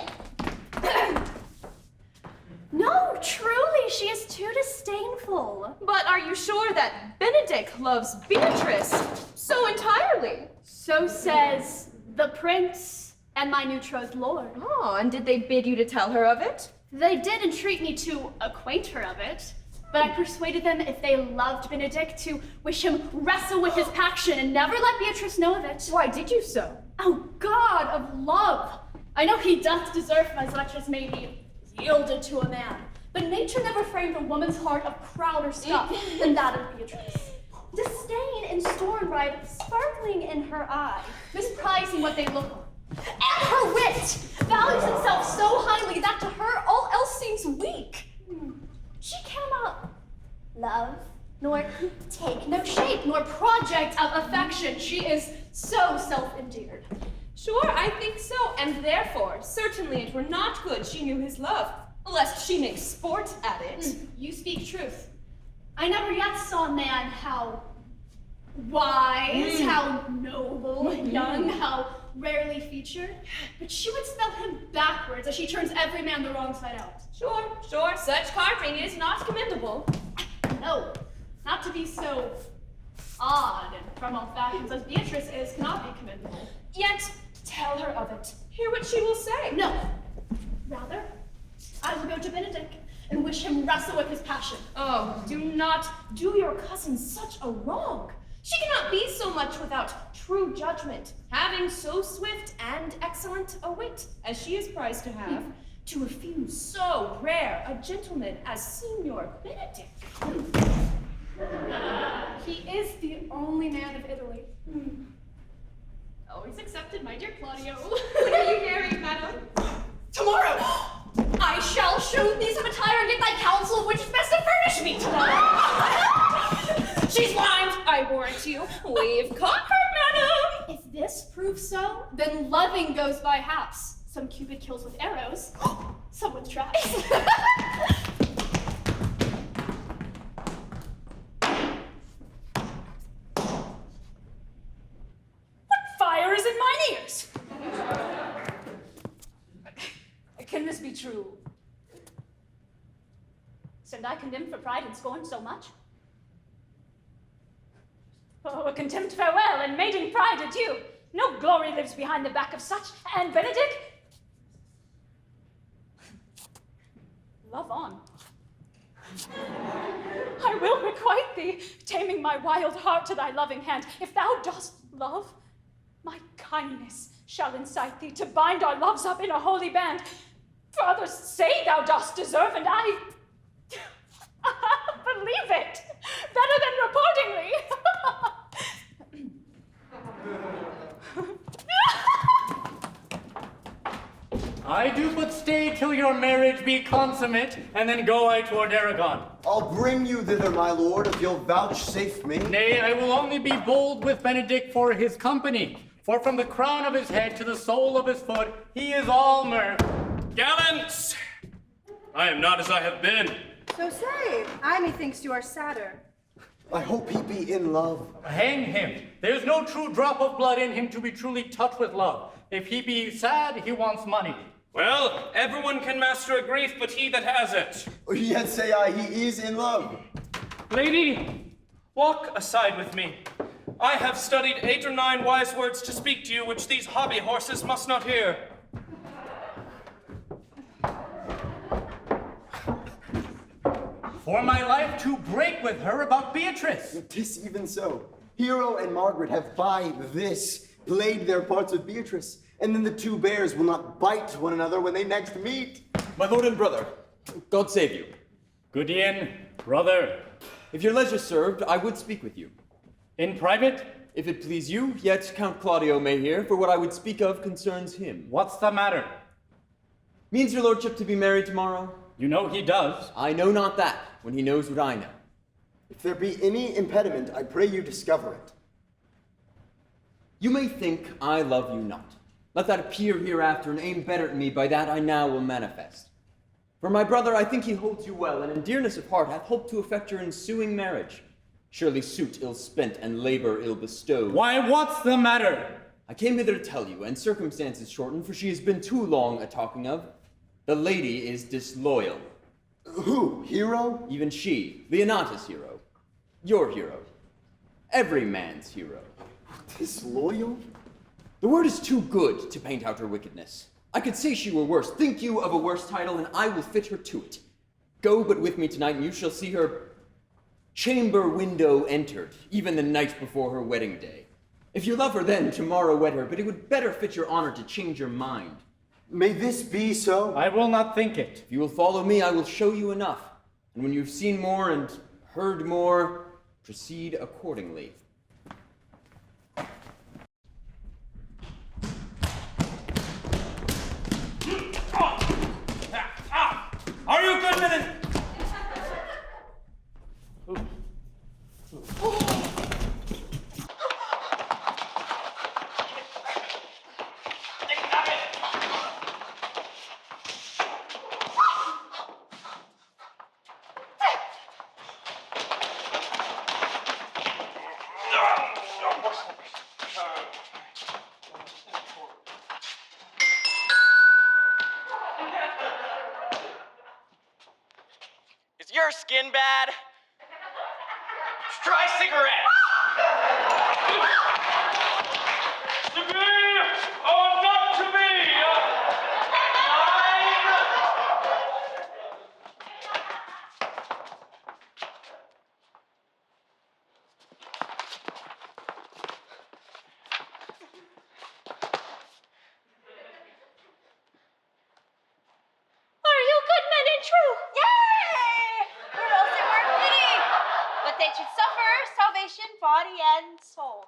No, truly, she is too disdainful. But are you sure that Benedick loves Beatrice so entirely? So says the prince and my betrothed lord. Oh, and did they bid you to tell her of it? They did entreat me to acquaint her of it, but I persuaded them if they loved Benedick to wish him wrestle with his passion and never let Beatrice know of it. Why did you so? Oh, God of love! I know he doth deserve as much as may be yielded to a man, but nature never framed a woman's heart of prouder stuff than that of Beatrice. Disdain in storm bright, sparkling in her eye, misprizing what they look on. And her wit values itself so highly that to her all else seems weak. She cannot love, nor take no shape, nor project of affection. She is so self-endeared. Sure, I think so, and therefore, certainly it were not good she knew his love, lest she make sport at it. You speak truth. I never yet saw a man how wise, how noble, young, how rarely featured, but she would spell him backwards as she turns every man the wrong side out. Sure, such carping is not commendable. No, not to be so odd and from all fashions as Beatrice is cannot be commendable. Yet, tell her of it. Hear what she will say. No, rather, I will go to Benedick and wish him wrestle with his passion. Oh, do not do your cousin such a wrong. She cannot be so much without true judgment, having so swift and excellent a wit as she is prized to have, to refuse so rare a gentleman as Signor Benedick. He is the only man of Italy. Always accepted, my dear Claudio. When are you married, madam? Tomorrow! I shall show thee some attire and get thy counsel of which is best to furnish me to. She's blind, I warrant you. We've conquered, madam. If this proves so, then loving goes by halves. Some Cupid kills with arrows. Someone tries. Fire is in mine ears. Can this be true? Stand I condemned for pride and scorn so much? Oh, a contempt farewell, and maiden pride adieu. No glory lives behind the back of such. And Benedick? Love on. I will requite thee, taming my wild heart to thy loving hand. If thou dost love, my kindness shall incite thee to bind our loves up in a holy band. For others say thou dost deserve, and I believe it better than reportingly. I do but stay till your marriage be consummate, and then go I toward Aragon. I'll bring you thither, my lord, if you'll vouchsafe me. Nay, I will only be bold with Benedick for his company. For from the crown of his head to the sole of his foot, he is all mirth. Gallants! I am not as I have been. So say, I methinks you are sadder. I hope he be in love. Hang him. There's no true drop of blood in him to be truly touched with love. If he be sad, he wants money. Well, everyone can master a grief, but he that has it. Yet say I, he is in love. Lady, walk aside with me. I have studied 8 or 9 wise words to speak to you, which these hobby horses must not hear. For my life to break with her about Beatrice. 'Tis even so. Hero and Margaret have by this played their parts with Beatrice, and then the two bears will not bite one another when they next meet. My lord and brother, God save you. Gudien, brother. If your leisure served, I would speak with you. In private? If it please you, yet Count Claudio may hear, for what I would speak of concerns him. What's the matter? Means your lordship to be married tomorrow? You know he does. I know not that, when he knows what I know. If there be any impediment, I pray you discover it. You may think I love you not. Let that appear hereafter, and aim better at me, by that I now will manifest. For my brother, I think he holds you well, and in dearness of heart hath hoped to effect your ensuing marriage. Surely suit ill spent and labor ill bestowed. Why, what's the matter? I came hither to tell you, and circumstances shortened, for she has been too long a talking of. The lady is disloyal. Who? Hero? Even she, Leonata's hero. Your hero. Every man's hero. Disloyal? The word is too good to paint out her wickedness. I could say she were worse. Think you of a worse title, and I will fit her to it. Go but with me tonight, and you shall see her chamber window entered, even the night before her wedding day. If you love her then, tomorrow wed her, but it would better fit your honor to change your mind. May this be so? I will not think it. If you will follow me, I will show you enough. And when you've seen more and heard more, proceed accordingly. Are you good, men? Is your skin bad? Try cigarettes! To be or not to be? body and soul.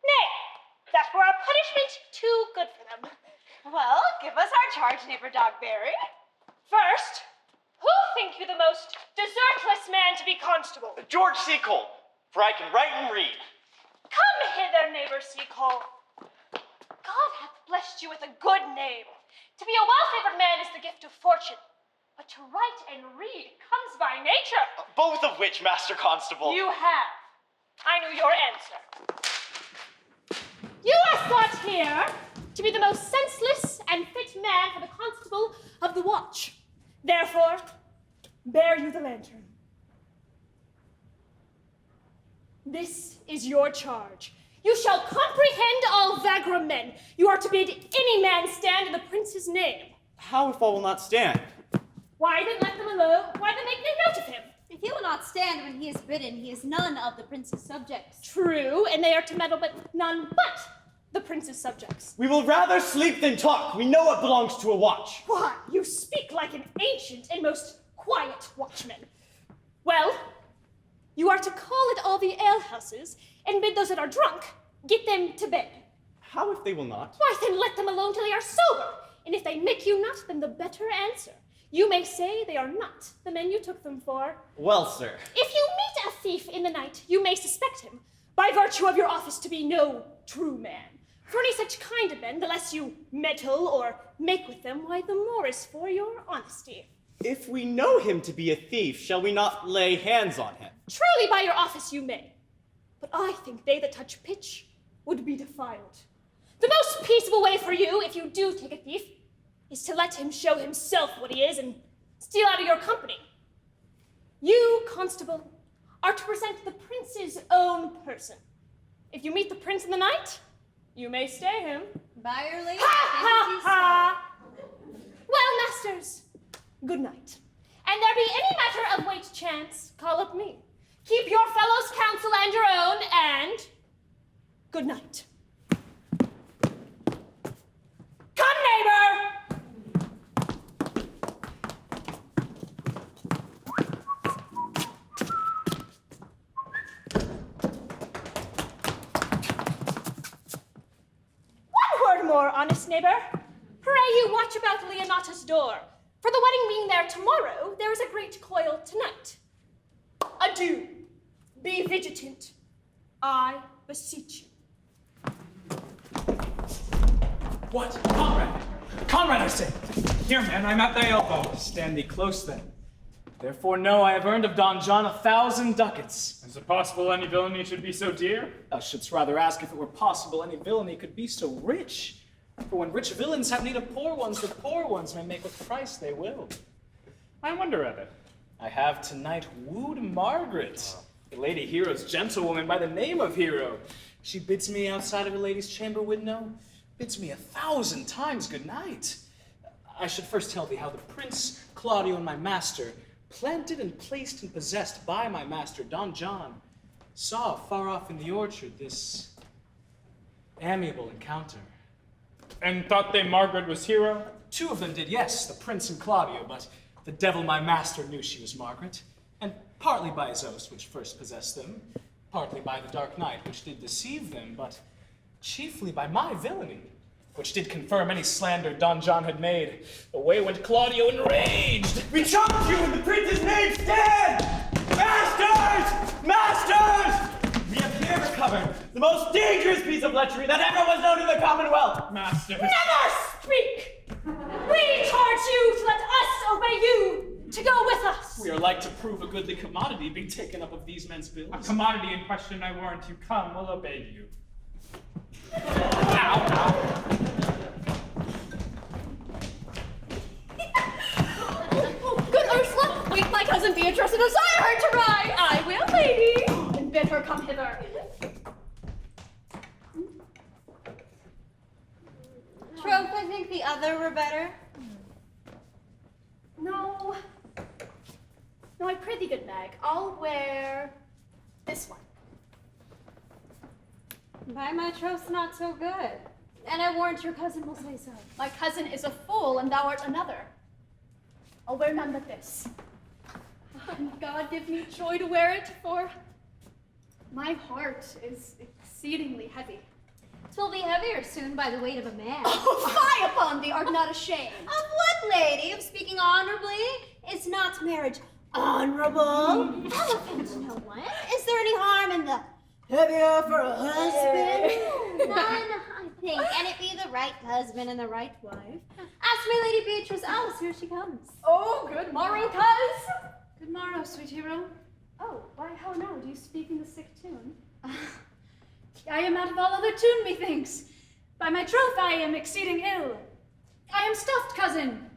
Nay, that were a punishment too good for them. Well, give us our charge, neighbor Dogberry. First, who think you the most desertless man to be constable? George Seacole, for I can write and read. Come hither, neighbor Seacole. God hath blessed you with a good name. To be a well-favored man is the gift of fortune, but to write and read comes by nature. Both of which, Master Constable? You have. I knew your answer. You are thought here to be the most senseless and fit man for the constable of the watch. Therefore, bear you the lantern. This is your charge. You shall comprehend all Vagram men. You are to bid any man stand in the prince's name. How if all will not stand? Why then let them alone? Why then make no note of him? If he will not stand when he is bidden, he is none of the prince's subjects. True, and they are to meddle, but none but the prince's subjects. We will rather sleep than talk. We know what belongs to a watch. Why, you speak like an ancient and most quiet watchman. Well, you are to call at all the alehouses and bid those that are drunk get them to bed. How if they will not? Why, then let them alone till they are sober. And if they make you not, then the better answer. You may say they are not the men you took them for. Well, sir. If you meet a thief in the night, you may suspect him, by virtue of your office, to be no true man. For any such kind of men, the less you meddle or make with them, why, the more is for your honesty. If we know him to be a thief, shall we not lay hands on him? Truly, by your office you may. But I think they that touch pitch would be defiled. The most peaceable way for you, if you do take a thief, is to let him show himself what he is and steal out of your company. You, constable, are to present the prince's own person. If you meet the prince in the night, you may stay him. By your lady. Ha, ha, ha! Well, masters, good night. And there be any matter of weight chance, call up me. Keep your fellows' counsel and your own, and good night. Come, neighbor! More, honest neighbor. Pray you watch about Leonata's door. For the wedding being there tomorrow, there is a great coil tonight. Adieu. Be vigilant. I beseech you. What? Comrade! Comrade, I say! Here, man, I'm at thy elbow. Stand thee close, then. Therefore know I have earned of Don John 1,000 ducats. Is it possible any villainy should be so dear? Thou shouldst rather ask if it were possible any villainy could be so rich. For when rich villains have need of poor ones, the poor ones may make what price they will. I wonder at it. I have tonight wooed Margaret, the Lady Hero's gentlewoman by the name of Hero. She bids me outside of her lady's chamber window, bids me 1,000 times good night. I should first tell thee how the Prince, Claudio, and my master, planted and placed and possessed by my master, Don John, saw far off in the orchard this amiable encounter. And thought they Margaret was Hero? 2 of them did, yes, the Prince and Claudio, but the devil my master knew she was Margaret, and partly by his oaths which first possessed them, partly by the dark night which did deceive them, but chiefly by my villainy, which did confirm any slander Don John had made. Away went Claudio enraged. We charge you in the prince's name, stand! Masters! Masters! We have here recovered the most dangerous piece of lechery that ever was known in the Commonwealth! Masters! Never speak! We charge you to let us obey you, to go with us. We are like to prove a goodly commodity being taken up of these men's bills. A commodity in question, I warrant you. Come, we'll obey you. Ow, ow. Good Ursula, wake my cousin Beatrice and desire her to rise. I will, lady. And bid her come hither. Troth, I think the other were better. No. No, I pray thee, good Mag. I'll wear this one. By my troth, not so good. And I warrant your cousin will say so. My cousin is a fool, and thou art another. I'll wear none but this. And God give me joy to wear it, for My heart is exceedingly heavy. Twill be heavier soon by the weight of a man. Oh, fie upon thee, art not ashamed. Of what, lady? Of speaking honorably? Is not marriage honorable? Elephant, no one. Is there any harm in the heavier for a husband? None, I think. And it be the right husband and the right wife. Ask me, Lady Beatrice. Alice, here she comes. Oh, good morrow, cuz. Good morrow, sweet hero. Oh, why, how now? Do you speak in the sick tune? I am out of all other tune, methinks. By my troth, I am exceeding ill. I am stuffed, cousin.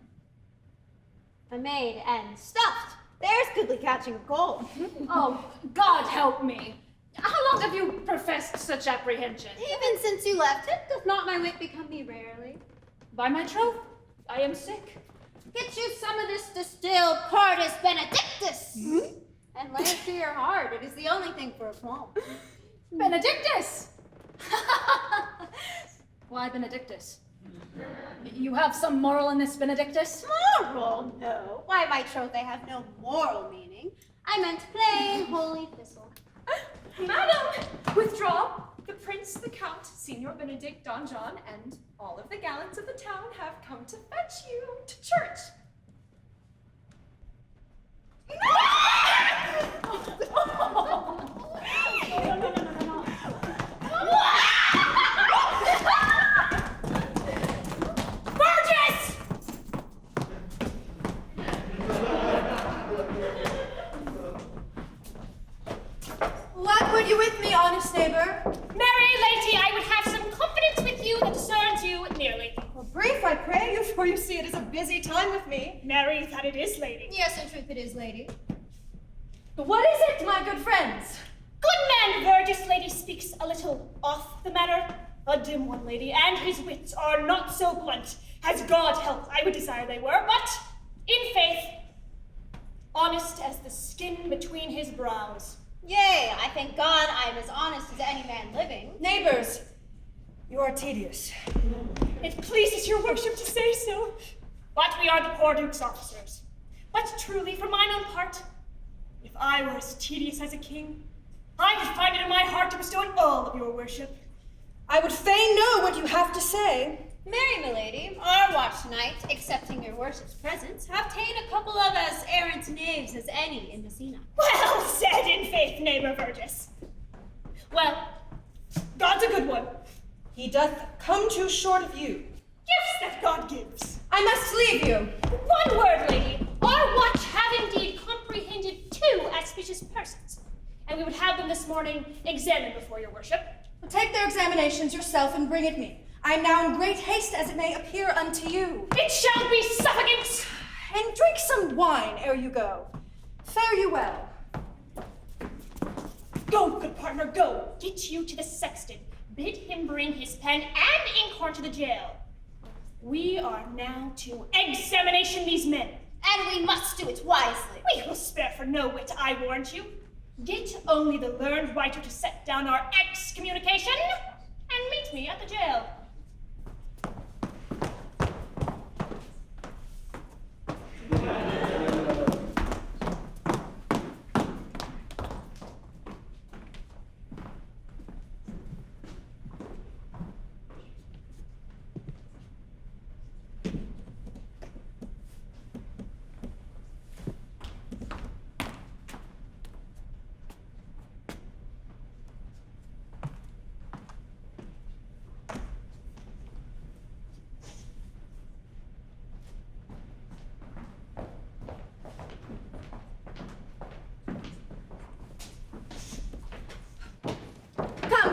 A maid and stuffed. There's goodly catching a cold. Oh, God help me. How long have you professed such apprehension? Even since you left it, doth not my wit become me rarely? By my troth, I am sick. Get you some of this distilled Cordis Benedictus. And lay it to your heart. It is the only thing for a qualm. Benedictus! Why Benedictus? You have some moral in this, Benedictus? Moral? No. Why, my troth, they have no moral meaning. I meant plain holy thistle. Madam, withdraw. The prince, the count, Signor Benedick, Don John, and all of the gallants of the town have come to fetch you to church. Burgess! What would you with me, honest neighbor? Marry, lady, I would have some confidence with you that discerns you nearly. Well, brief, I pray you, for you see it is a busy time with me. Marry, that it is, lady. Yes, in truth it is, lady. What is it, my good friends? Good man Burgess, lady, speaks a little off the matter. A dim one, lady, and his wits are not so blunt as God help I would desire they were, but in faith, honest as the skin between his brows. Yea, I thank God I am as honest as any man living. Neighbors, you are tedious. It pleases your worship to say so, but we are the poor duke's officers. But truly, for mine own part, if I were as tedious as a king, I could find it in my heart to bestow on all of your worship. I would fain know what you have to say. Marry, milady, our watch tonight, accepting your worship's presence, have ta'en a couple of as errant knaves as any in Messina. Well said in faith, neighbor Burgess. Well, God's a good one. He doth come too short of you. Gifts that God gives. I must leave you. One word, lady. Our watch have indeed comprehended 2 auspicious persons, and we would have them this morning examined before your worship. Well, take their examinations yourself and bring it me. I am now in great haste as it may appear unto you. It shall be suffocant! And drink some wine ere you go. Fare you well. Go, good partner, go. Get you to the sexton. Bid him bring his pen and inkhorn to the jail. We are now to examination these men. And we must do it wisely. We will spare for no wit, I warrant you. Get only the learned writer to set down our excommunication, and meet me at the jail.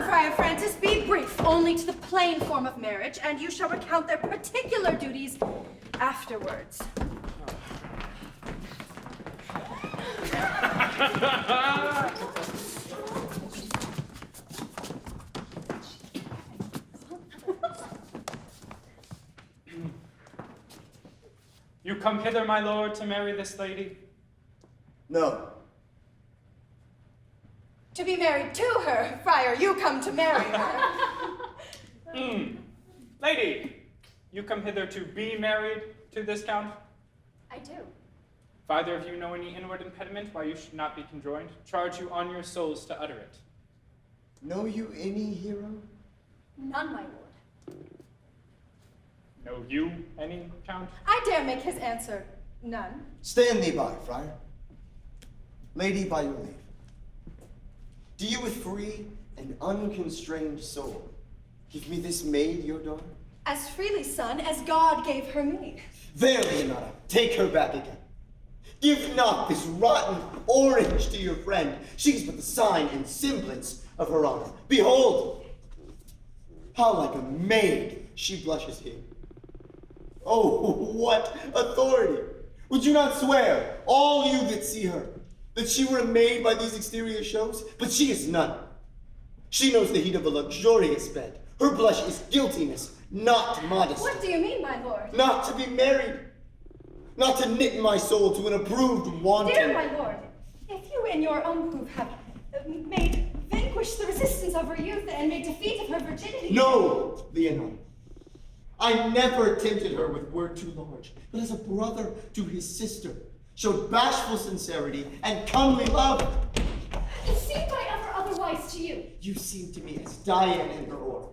Friar Francis, be brief, only to the plain form of marriage, and you shall recount their particular duties afterwards. You come hither, my lord, to marry this lady? No. To be married to her, Friar, you come to marry her. Lady, you come hither to be married to this count? I do. If either of you know any inward impediment why you should not be conjoined, charge you on your souls to utter it. Know you any hero? None, my lord. Know you any, Count? I dare make his answer none. Stand thee by, friar. Lady, by your leave. Do you with free and unconstrained soul give me this maid, your daughter? As freely, son, as God gave her me. There, Leonata, take her back again. Give not this rotten orange to your friend. She's but the sign and semblance of her honor. Behold, how like a maid she blushes here. Oh, what authority! Would you not swear, all you that see her, that she were made by these exterior shows? But she is none. She knows the heat of a luxurious bed. Her blush is guiltiness, not modesty. What do you mean, my lord? Not to be married. Not to knit my soul to an approved wanton. Dear my lord, if you in your own proof have vanquished the resistance of her youth and made defeat of her virginity. No, Leonardo. I never tempted her with word too large, but as a brother to his sister, showed bashful sincerity and comely love. Seemed I ever otherwise to you? You seem to me as Diane in her orb,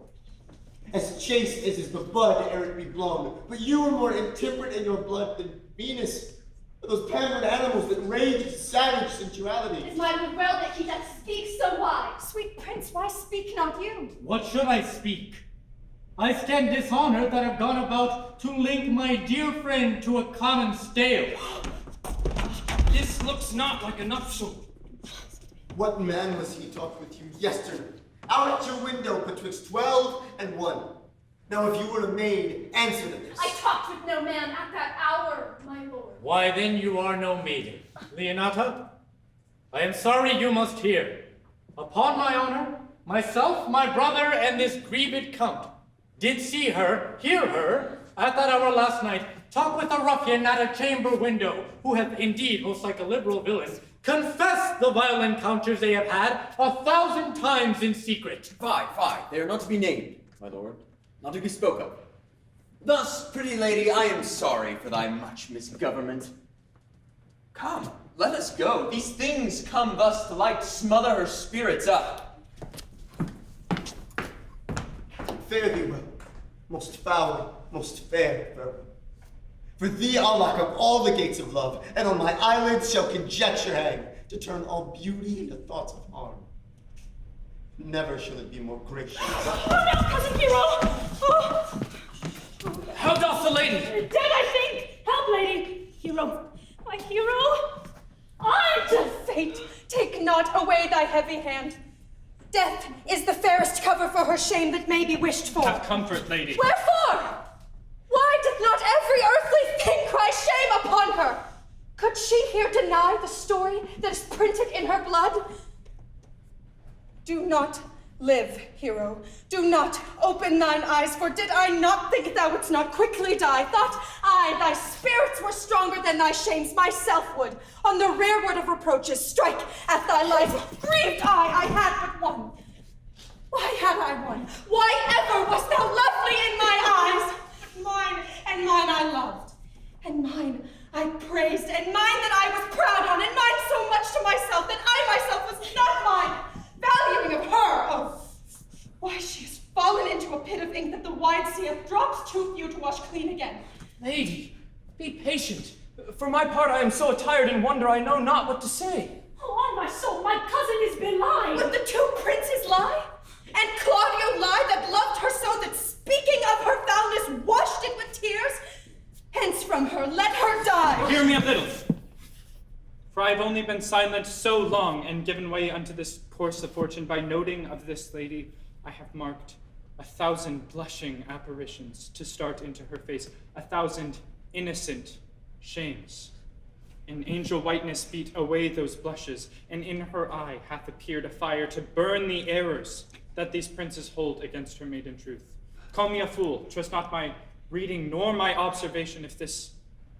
as chaste as is the bud ere it be blown, but you are more intemperate in your blood than Venus, or those pampered animals that rage in savage sensuality. Is my lord well that he doth speak so wide? Sweet prince, why speak not you? What should I speak? I stand dishonored that have gone about to link my dear friend to a common stale. This looks not like a nuptial. What man was he talked with you yesterday? Out at your window betwixt 12 and 1. Now if you were a maid, answer to this. I talked with no man at that hour, my lord. Why then you are no maiden. Leonata, I am sorry you must hear. Upon my honor, myself, my brother, and this grieved count did see her, hear her, at that hour last night, talk with a ruffian at a chamber window, who hath indeed, most like a liberal villain, confessed the vile encounters they have had 1,000 times in secret. Fie. They are not to be named, my lord, not to be spoke of. Thus, pretty lady, I am sorry for thy much misgovernment. Come, let us go. These things come thus to like smother her spirits up. Fare thee well, most foul, most fair farewell. For thee I'll lock up all the gates of love, and on my eyelids shall conjecture hang, to turn all beauty into thoughts of harm. Never shall it be more gracious. Oh no, cousin hero! Oh. How doth the lady? Dead, I think! Help, lady! Hero, my hero! I To fate, take not away thy heavy hand. Death is the fairest cover for her shame that may be wished for. Have comfort, lady. Wherefore? Why doth not every earthly thing cry shame upon her? Could she here deny the story that is printed in her blood? Do not live, hero. Do not open thine eyes, for did I not think thou wouldst not quickly die, thought I thy spirits were stronger than thy shames, myself would, on the rearward of reproaches, strike at thy life. Grieved I had but one. Why had I one? Why ever wast thou lovely in my eyes? But mine, and mine I loved, and mine I praised, and mine that I was proud on, and mine so much to myself that I myself was not mine, valuing of her. Oh, why she has fallen into a pit of ink that the wide sea hath dropped too few to wash clean again. Lady, be patient. For my part, I am so attired in wonder I know not what to say. Oh, on my soul, my cousin is belied! Would the two princes lie? And Claudio lie that loved her so that speaking of her foulness washed it with tears? Hence from her, let her die! Hear me a little. For I have only been silent so long and given way unto this course of fortune by noting of this lady I have marked 1,000 blushing apparitions to start into her face, 1,000 innocent shames. In angel whiteness beat away those blushes, and in her eye hath appeared a fire to burn the errors that these princes hold against her maiden truth. Call me a fool, trust not my reading nor my observation if this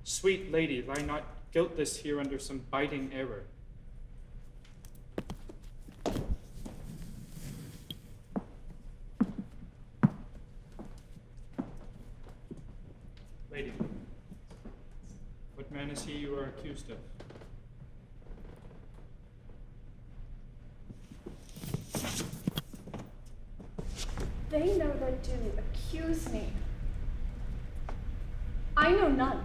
sweet lady lie not guiltless here under some biting error. Lady, what man is he you are accused of? do accuse me? I know none.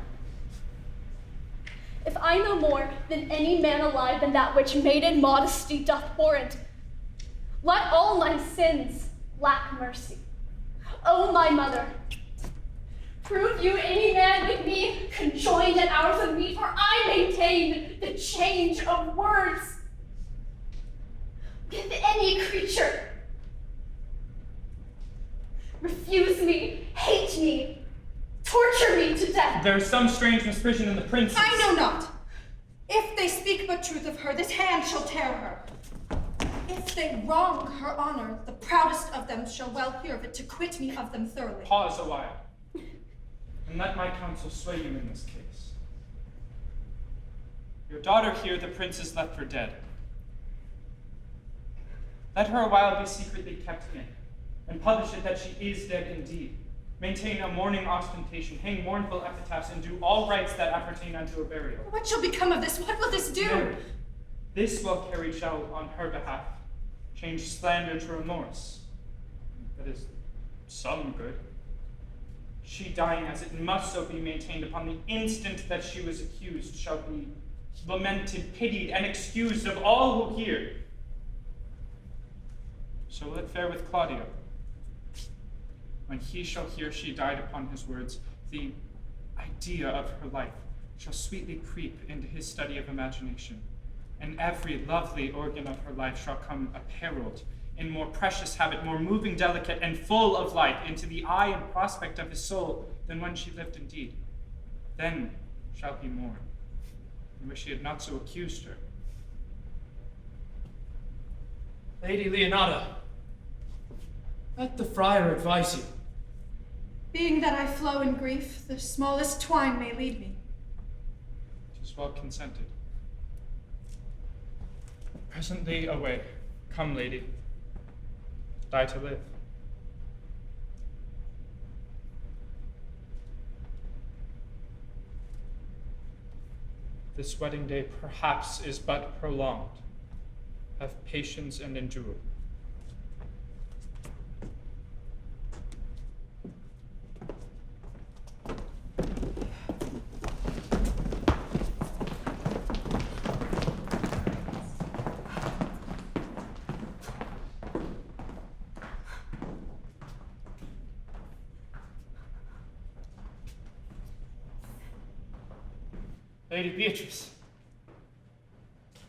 If I know more than any man alive than that which maiden modesty doth warrant, let all my sins lack mercy. O my mother, prove you any man with me conjoined at hours of meat, for I maintain the change of words with any creature. Refuse me, hate me, torture me to death. There is some strange misprision in the princess. I know not. If they speak but truth of her, this hand shall tear her. If they wrong her honor, the proudest of them shall well hear of it to quit me of them thoroughly. Pause a while, and let my counsel sway you in this case. Your daughter here, the princess left for dead. Let her a while be secretly kept in, and publish it that she is dead indeed. Maintain a mourning ostentation, hang mournful epitaphs, and do all rites that appertain unto a burial. What shall become of this? What will this do? No. This well carried shall, on her behalf, change slander to remorse. That is some good. She dying as it must so be maintained upon the instant that she was accused, shall be lamented, pitied, and excused of all who hear. So will it fare with Claudio. When he shall hear she died upon his words, the idea of her life shall sweetly creep into his study of imagination, and every lovely organ of her life shall come apparelled in more precious habit, more moving, delicate, and full of light into the eye and prospect of his soul than when she lived indeed. Then shall he mourn, and wish he had not so accused her. Lady Leonata, let the friar advise you. Being that I flow in grief, the smallest twine may lead me. 'Tis well consented. Presently away. Come, lady. Die to live. This wedding day perhaps is but prolonged. Have patience and endure. Lady Beatrice,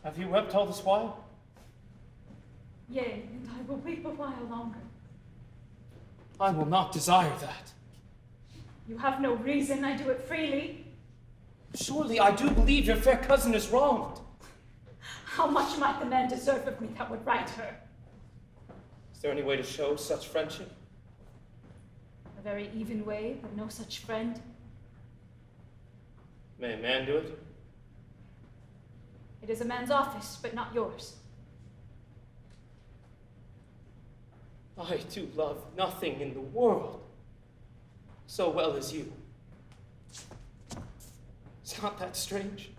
have you wept all this while? Yea, and I will weep a while longer. I will not desire that. You have no reason, I do it freely. Surely I do believe your fair cousin is wronged. How much might the man deserve of me that would right her? Is there any way to show such friendship? A very even way, but no such friend. May a man do it? It is a man's office, but not yours. I do love nothing in the world so well as you. Is not that strange?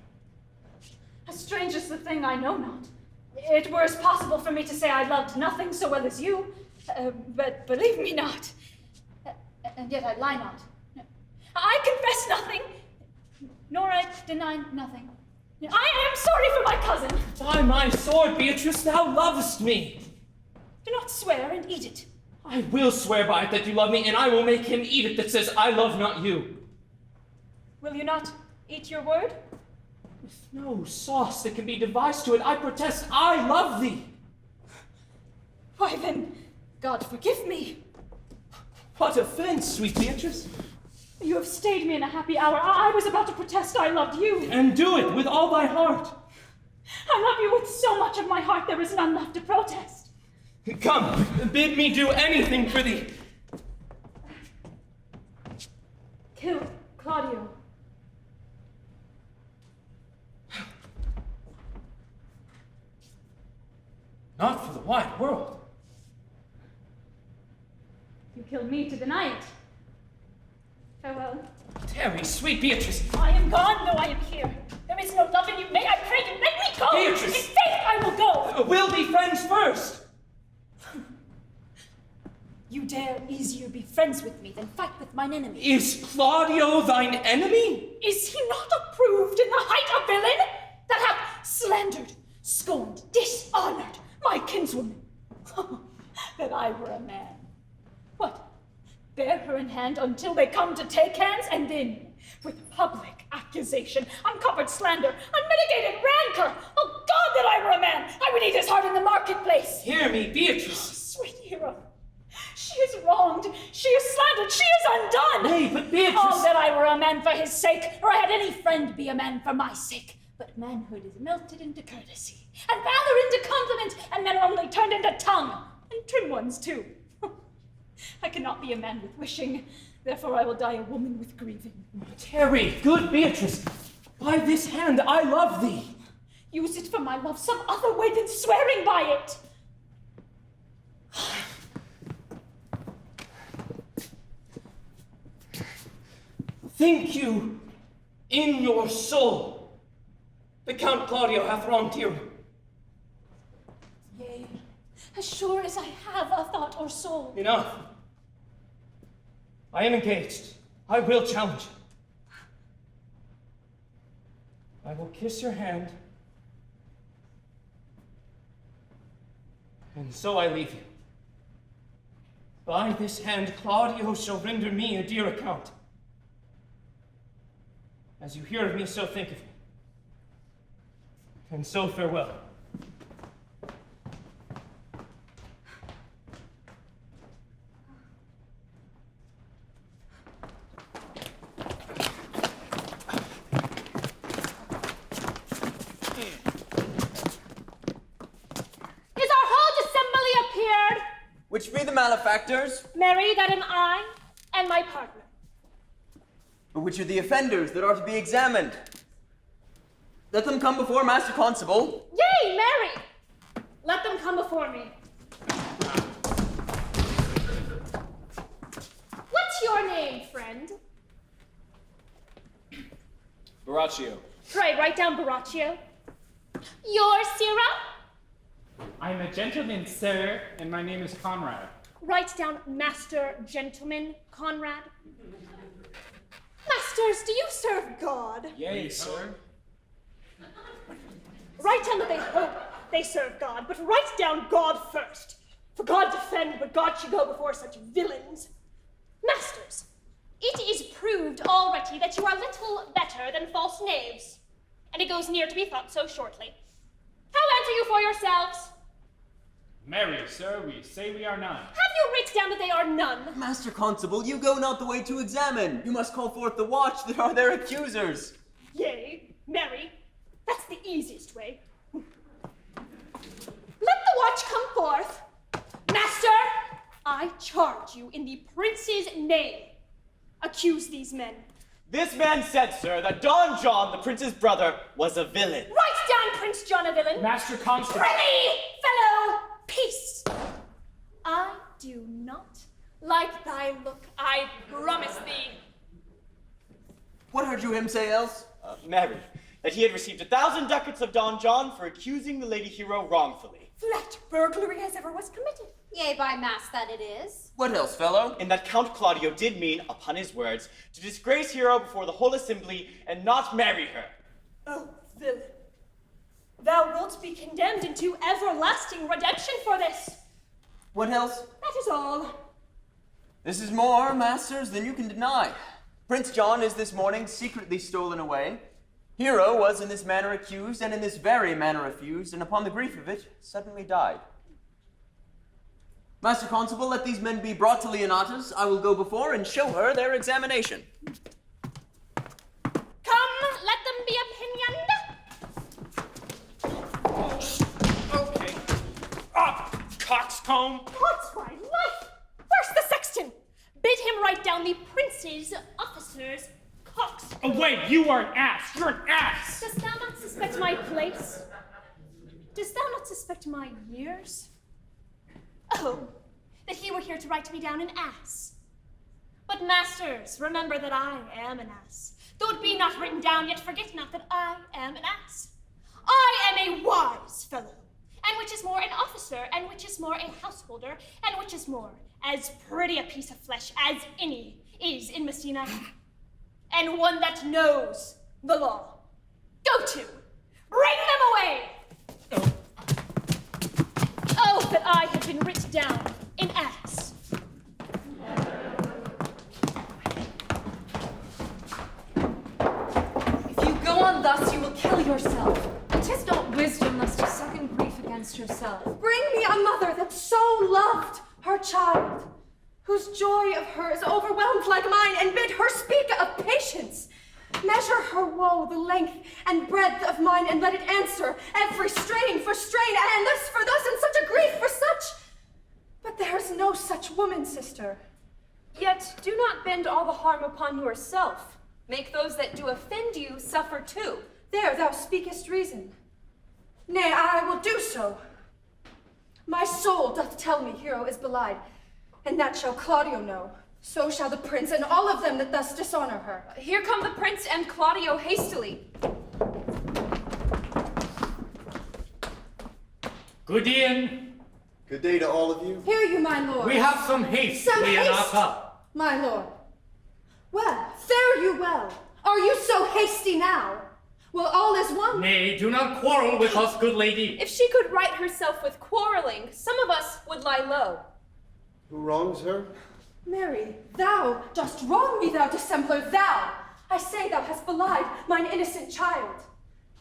As strange as the thing I know not. It were as possible for me to say I loved nothing so well as you, but believe me not. And yet I lie not. I confess nothing, nor I deny nothing. I am sorry for my cousin. By my sword, Beatrice, thou lovest me. Do not swear and eat it. I will swear by it that you love me, and I will make him eat it that says I love not you. Will you not eat your word? With no sauce that can be devised to it, I protest I love thee. Why then, God forgive me. What offense, sweet Beatrice? You have stayed me in a happy hour. I was about to protest I loved you. And do it with all thy heart. I love you with so much of my heart there is none left to protest. Come, bid me do anything for thee. Kill Claudio. Not for the wide world. You kill me to deny it. Farewell. Tarry, sweet Beatrice. I am gone, though I am here. There is no love in you. May I pray you, let me go. Beatrice! In faith, I will go. We'll be friends first. You dare easier be friends with me than fight with mine enemy. Is Claudio thine enemy? Is he not approved in the height a villain that hath slandered, scorned, dishonored my kinswoman? That I were a man. What? Bear her in hand until they come to take hands, and then, with public accusation, uncovered slander, unmitigated rancor, oh God, that I were a man! I would eat his heart in the marketplace! Hear me, Beatrice! Sweet hero, she is wronged, she is slandered, she is undone! Nay, but Beatrice... Oh, that I were a man for his sake, or I had any friend be a man for my sake. But manhood is melted into courtesy, and valor into compliment, and men are only turned into tongue, and trim ones too. I cannot be a man with wishing, therefore I will die a woman with grieving. Tarry, good Beatrice, by this hand I love thee. Use it for my love some other way than swearing by it. Think you, in your soul, the Count Claudio hath wronged Hero? Yea, as sure as I have a thought or soul. Enough. I am engaged. I will challenge him. I will kiss your hand, and so I leave you. By this hand, Claudio shall render me a dear account. As you hear of me, so think of me. And so farewell. Which be the malefactors? Marry, that am I, and my partner. But which are the offenders that are to be examined? Let them come before Master Constable. Yea, marry! Let them come before me. What's your name, friend? Baraccio. Pray, write down Baraccio. Yours, Sirrah? I'm a gentleman, sir, and my name is Conrad. Write down Master Gentleman Conrad. Masters, do you serve God? Yea, sir. Write down that they hope they serve God, but write down God first. For God defend, but God should go before such villains. Masters, it is proved already that you are little better than false knaves, and it goes near to be thought so shortly. How answer you for yourselves? Marry, sir, we say we are none. Have you writ down that they are none? Master Constable, you go not the way to examine. You must call forth the watch that are their accusers. Yea, marry, that's the easiest way. Let the watch come forth. Master, I charge you in the prince's name. Accuse these men. This man said, sir, that Don John, the prince's brother, was a villain. Write down Prince John a villain. Master Constable. Prithee, fellow, peace. I do not like thy look, I promise thee. What heard you him say else? Marry, that he had received 1,000 ducats of Don John for accusing the lady hero wrongfully. Flat burglary as ever was committed. Yea, by mass that it is. What else, fellow? And that Count Claudio did mean, upon his words, to disgrace Hero before the whole assembly and not marry her. Oh, villain. Thou wilt be condemned into everlasting redemption for this. What else? That is all. This is more, masters, than you can deny. Prince John is this morning secretly stolen away. Hero was in this manner accused, and in this very manner refused, and upon the grief of it, suddenly died. Master Constable, let these men be brought to Leonatus. I will go before and show her their examination. Come, let them be opinioned. Okay. Up, coxcomb! What's my life? Where's the sexton? Bid him write down the prince's officer's coxcomb. Away, you are an ass! You're an ass! Dost thou not suspect my place? Dost thou not suspect my years? Oh, that he were here to write me down an ass. But masters, remember that I am an ass. Though it be not written down, yet forget not that I am an ass. I am a wise fellow, and which is more an officer, and which is more a householder, and which is more as pretty a piece of flesh as any is in Messina, and one that knows the law. Go to! Bring them away! Oh, that I had been writ down in ass. If you go on thus, you will kill yourself. 'Tis not wisdom thus to suck in grief against yourself. Bring me a mother that so loved her child, whose joy of hers overwhelmed like mine, and bid her speak of patience. Measure her woe, the length and breadth of mine, and let it answer every strain for strain, and thus for thus, and such a grief for such. But there is no such woman, sister. Yet do not bend all the harm upon yourself. Make those that do offend you suffer too. There thou speakest reason. Nay, I will do so. My soul doth tell me Hero is belied, and that shall Claudio know. So shall the prince and all of them that thus dishonor her. Here come the prince and Claudio hastily. Good e'en. Good day to all of you. Hear you, my lord. We have some haste, Some Leonata. My lord. Well, fare you well. Are you so hasty now? Well, all is one. Nay, do not quarrel with us, good lady. If she could right herself with quarreling, some of us would lie low. Who wrongs her? Mary, thou dost wrong me, thou dissembler, thou! I say thou hast belied mine innocent child.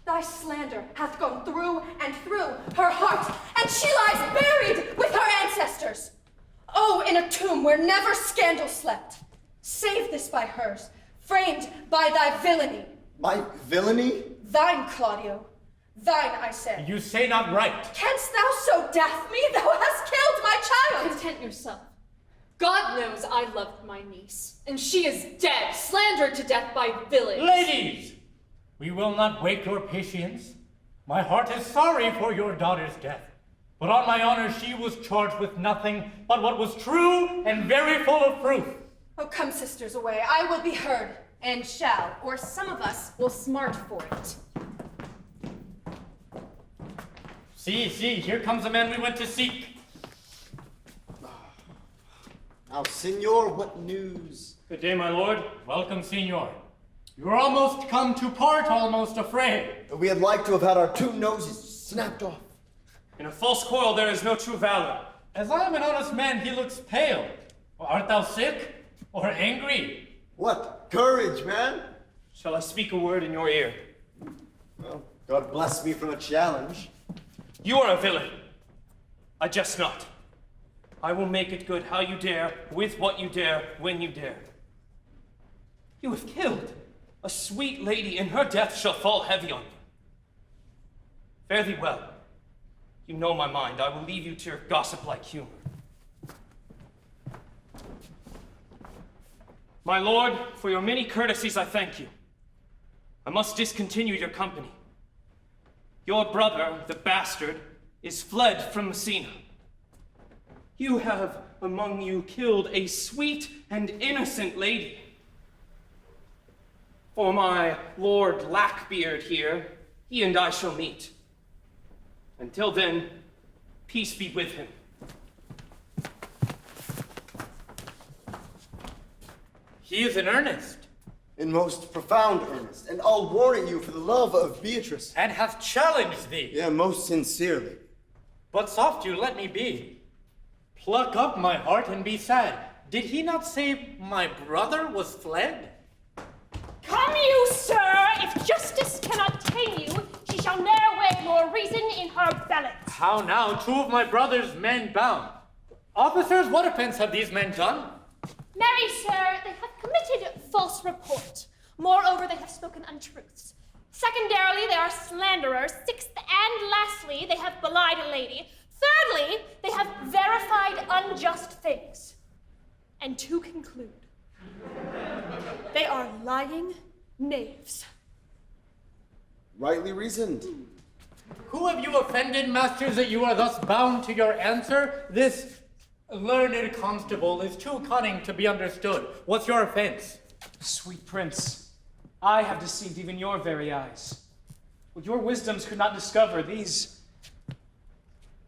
Thy slander hath gone through and through her heart, and she lies buried with her ancestors. Oh, in a tomb where never scandal slept. Save this by hers, framed by thy villainy. My villainy? Thine, Claudio. Thine, I say. You say not right. Canst thou so death me? Thou hast killed my child! Content yourself. God knows I loved my niece, and she is dead, slandered to death by villains. Ladies, we will not wake your patience. My heart is sorry for your daughter's death, but on my honor she was charged with nothing but what was true and very full of proof. Oh, come, sisters, away. I will be heard. And shall, or some of us will smart for it. See, here comes the man we went to seek. Now, Signor, what news? Good day, my lord. Welcome, Signor. You are almost come to part, almost afraid. We had like to have had our two noses snapped off. In a false quarrel there is no true valor. As I am an honest man, he looks pale. Art thou sick or angry? What? Courage, man. Shall I speak a word in your ear? Well, God bless me from a challenge. You are a villain. I jest not. I will make it good how you dare, with what you dare, when you dare. You have killed a sweet lady, and her death shall fall heavy on you. Fare thee well. You know my mind. I will leave you to your gossip-like humor. My lord, for your many courtesies I thank you. I must discontinue your company. Your brother, the bastard, is fled from Messina. You have among you killed a sweet and innocent lady. For my Lord Lackbeard here, he and I shall meet. Until then, peace be with him. He is in earnest. In most profound earnest, and I'll warrant you for the love of Beatrice. And hath challenged thee. Yeah, most sincerely. But soft you, let me be. Pluck up my heart and be sad. Did he not say my brother was fled? Come you, sir! If justice cannot tame you, she shall ne'er weigh your reason in her balance. How now, two of my brother's men bound? Officers, what offense have these men done? Marry, sir, they have committed false report. Moreover, they have spoken untruths. Secondarily, they are slanderers. Sixth and lastly, they have belied a lady. Thirdly, they have verified unjust things. And to conclude, they are lying knaves. Rightly reasoned. Who have you offended, masters, that you are thus bound to your answer? This learned constable is too cunning to be understood. What's your offense? Sweet prince, I have deceived even your very eyes. Well, your wisdoms could not discover these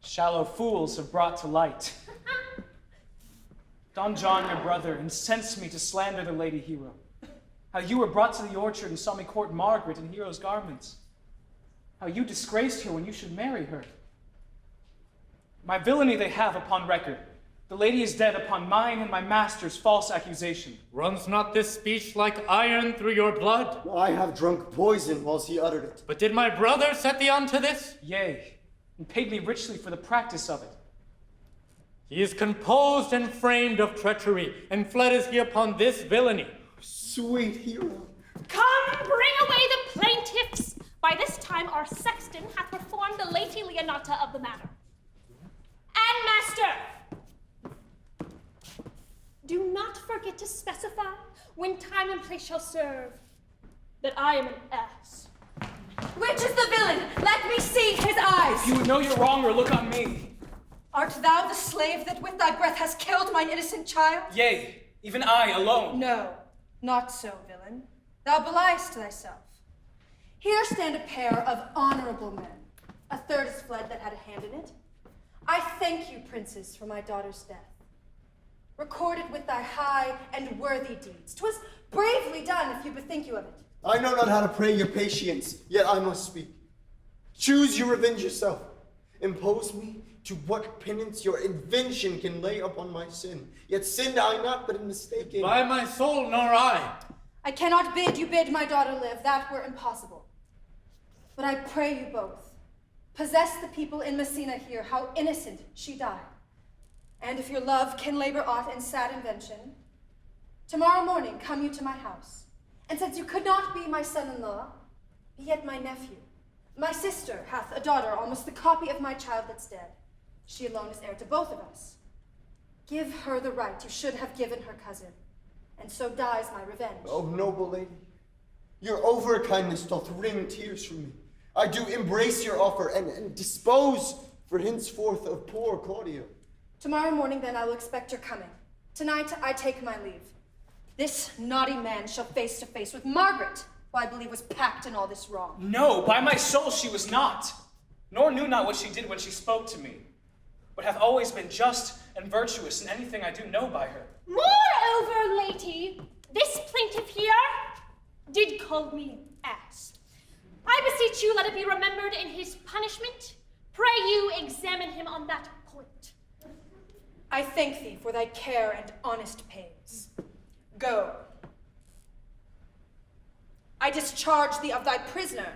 Shallow fools have brought to light. Don John, your brother, incensed me to slander the Lady Hero. How you were brought to the orchard and saw me court Margaret in Hero's garments. How you disgraced her when you should marry her. My villainy they have upon record. The lady is dead upon mine and my master's false accusation. Runs not this speech like iron through your blood? I have drunk poison whilst he uttered it. But did my brother set thee on to this? Yea, and paid me richly for the practice of it. He is composed and framed of treachery, and fled is he upon this villainy. Sweet Hero. Come, bring away the plaintiffs. By this time our sexton hath performed the Lady Leonata of the manor. And master, do not forget to specify, when time and place shall serve, that I am an ass. Which is the villain? Let me see his eyes. If you would know you're wrong, or look on me. Art thou the slave that with thy breath has killed mine innocent child? Yea, even I alone. No, not so, villain. Thou beliest thyself. Here stand a pair of honorable men. A third is fled that had a hand in it. I thank you, princes, for my daughter's death. Recorded with thy high and worthy deeds. 'Twas bravely done, if you bethink you of it. I know not how to pray your patience, yet I must speak. Choose your revenge yourself. Impose me to what penance your invention can lay upon my sin. Yet sinned I not, but in mistaken. By my soul, nor I. I cannot bid you bid my daughter live. That were impossible. But I pray you both, possess the people in Messina here how innocent she died. And if your love can labor aught in sad invention, tomorrow morning come you to my house. And since you could not be my son-in-law, be yet my nephew. My sister hath a daughter almost the copy of my child that's dead. She alone is heir to both of us. Give her the right you should have given her cousin, and so dies my revenge. Oh, noble lady, your overkindness doth wring tears from me. I do embrace your offer and dispose for henceforth of poor Claudio. Tomorrow morning, then, I will expect your coming. Tonight, I take my leave. This naughty man shall face to face with Margaret, who I believe was packed in all this wrong. No, by my soul she was not, nor knew not what she did when she spoke to me, but hath always been just and virtuous in anything I do know by her. Moreover, lady, this plaintiff here did call me an ass. I beseech you, let it be remembered in his punishment. Pray you examine him on that point. I thank thee for thy care and honest pains. Go. I discharge thee of thy prisoner,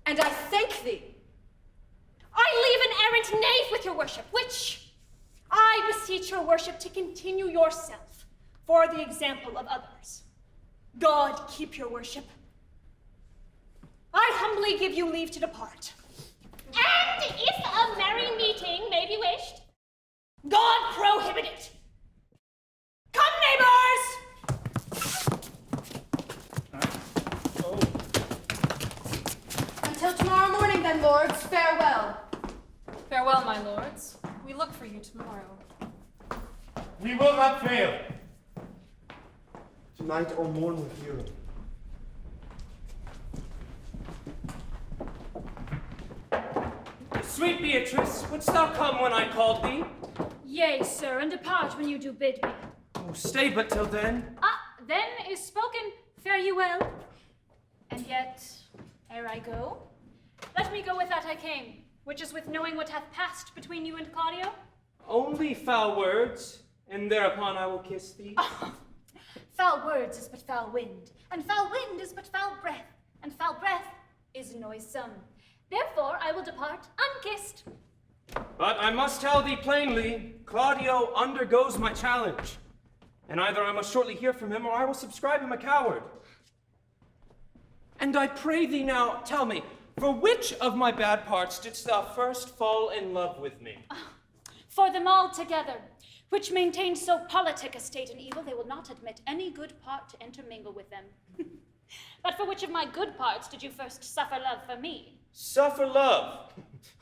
and I thank thee. I leave an errant knave with your worship, which I beseech your worship to continue yourself for the example of others. God keep your worship. I humbly give you leave to depart. And if a merry meeting may be wished, God prohibit it. Come, neighbors! Until tomorrow morning, then, lords, farewell. Farewell, my lords. We look for you tomorrow. We will not fail. Tonight I'll mourn with Hero. Sweet Beatrice, wouldst thou come when I called thee? Yea, sir, and depart when you do bid me. Oh, stay but till then. Then is spoken, fare you well. And yet, ere I go, let me go with that I came, which is with knowing what hath passed between you and Claudio. Only foul words, and thereupon I will kiss thee. Foul words is but foul wind, and foul wind is but foul breath, and foul breath is noisome. Therefore I will depart unkissed. But I must tell thee plainly, Claudio undergoes my challenge. And either I must shortly hear from him, or I will subscribe him a coward. And I pray thee now, tell me, for which of my bad parts didst thou first fall in love with me? For them all together, which maintain so politic a state in evil, they will not admit any good part to intermingle with them. But for which of my good parts did you first suffer love for me? Suffer love.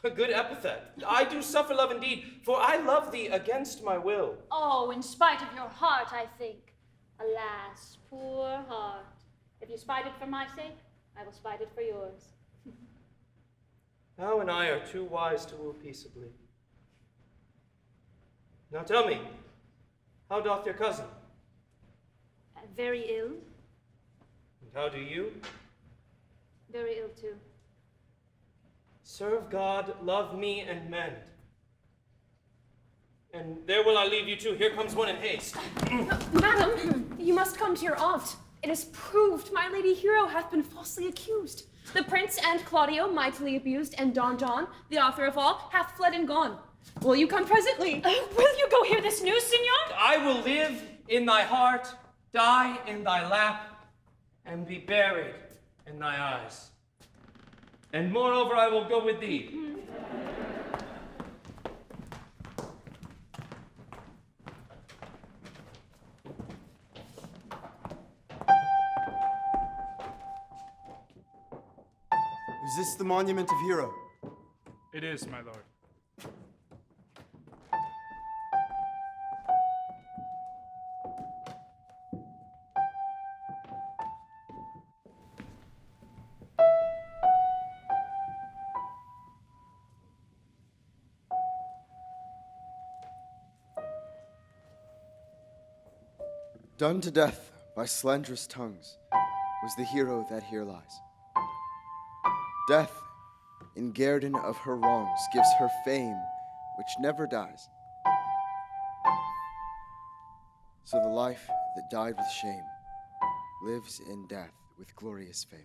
A good epithet. I do suffer love indeed, for I love thee against my will. Oh, in spite of your heart, I think. Alas, poor heart. If you spite it for my sake, I will spite it for yours. Thou and I are too wise to woo peaceably. Now tell me, how doth your cousin? Very ill. And how do you? Very ill too. Serve God, love me, and mend. And there will I leave you too. Here comes one in haste. Madam, you must come to your aunt. It is proved my lady Hero hath been falsely accused. The prince and Claudio mightily abused, and Don John, the author of all, hath fled and gone. Will you come presently? Will you go hear this news, Signor? I will live in thy heart, die in thy lap, and be buried in thy eyes. And moreover, I will go with thee. Is this the monument of Hero? It is, my lord. Done to death by slanderous tongues was the hero that here lies. Death, in guerdon of her wrongs, gives her fame which never dies. So the life that died with shame lives in death with glorious fame.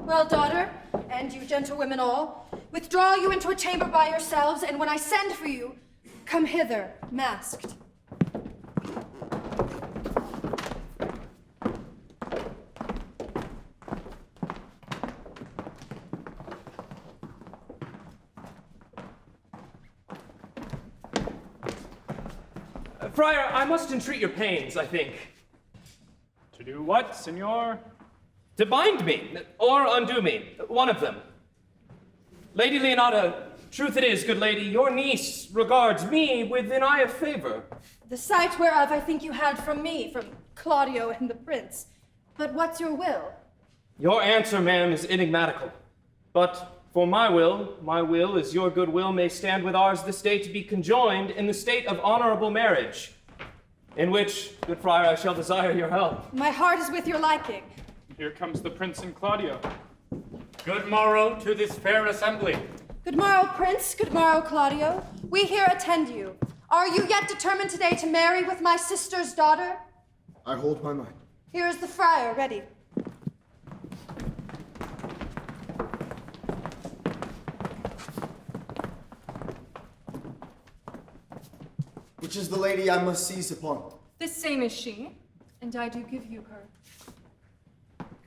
Well, daughter, and you gentlewomen all, withdraw you into a chamber by yourselves, and when I send for you, come hither, masked. Friar, I must entreat your pains, I think. To do what, Signor? To bind me, or undo me, one of them. Lady Leonata, truth it is, good lady, your niece regards me with an eye of favor. The sight whereof I think you had from me, from Claudio and the prince. But what's your will? Your answer, ma'am, is enigmatical. But for my will is your good will may stand with ours this day to be conjoined in the state of honorable marriage, in which, good friar, I shall desire your help. My heart is with your liking. Here comes the prince and Claudio. Good morrow to this fair assembly. Good morrow, Prince. Good morrow, Claudio. We here attend you. Are you yet determined today to marry with my sister's daughter? I hold my mind. Here is the friar, ready. Which is the lady I must seize upon? This same is she, and I do give you her.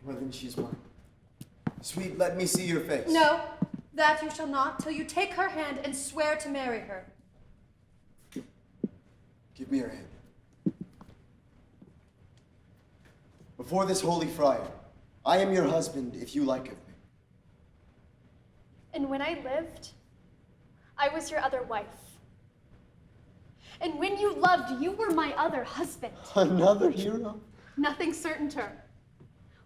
Well, then she's mine. Sweet, let me see your face. No, that you shall not, till you take her hand and swear to marry her. Give me your hand. Before this holy friar, I am your husband if you like of me. And when I lived, I was your other wife. And when you loved, you were my other husband. Another hero? Nothing certainter.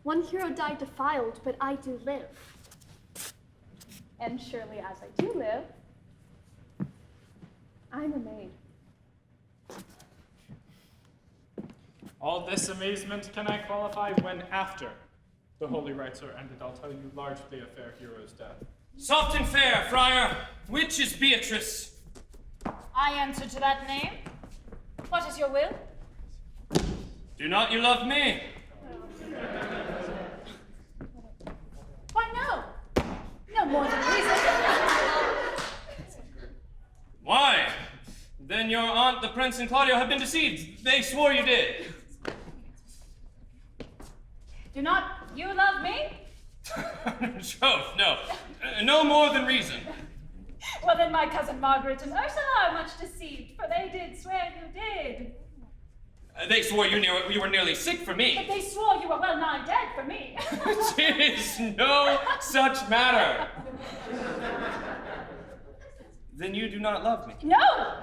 One hero died defiled, but I do live. And surely as I do live, I'm a maid. All this amazement can I qualify when after the holy rites are ended, I'll tell you largely a fair hero's death. Soft and fair, friar. Which is Beatrice? I answer to that name. What is your will? Do not you love me? Why, no. No more than reason. Why? Then your aunt, the prince, and Claudio have been deceived. They swore you did. Do not you love me? Jove, no. No more than reason. Well, then my cousin Margaret and Ursula are much deceived, for they did swear you did. They swore you were nearly sick for me. But they swore you were well nigh dead for me. It is no such matter. Then you do not love me. No!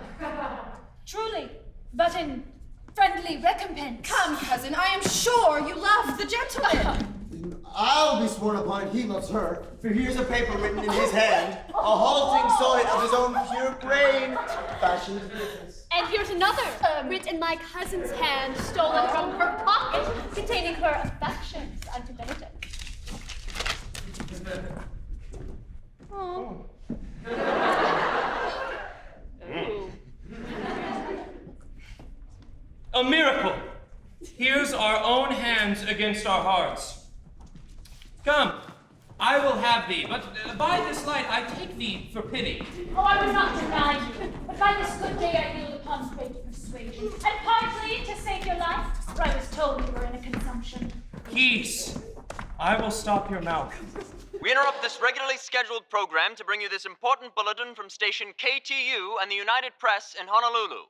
Truly, but in friendly recompense. Come, cousin, I am sure you love the gentleman. I'll be sworn upon he loves her, for here's a paper written in his hand, a halting sonnet of his own pure brain, fashioned business. And here's another, written in my cousin's hand, stolen from her pocket, containing her affections unto Benedick. Oh. A miracle! Here's our own hands against our hearts. Come, I will have thee, but by this light I take thee for pity. Oh, I would not deny you, but by this good day I yield upon great persuasion, and partly to save your life, for I was told you were in a consumption. Peace. I will stop your mouth. We interrupt this regularly scheduled program to bring you this important bulletin from station KTU and the United Press in Honolulu.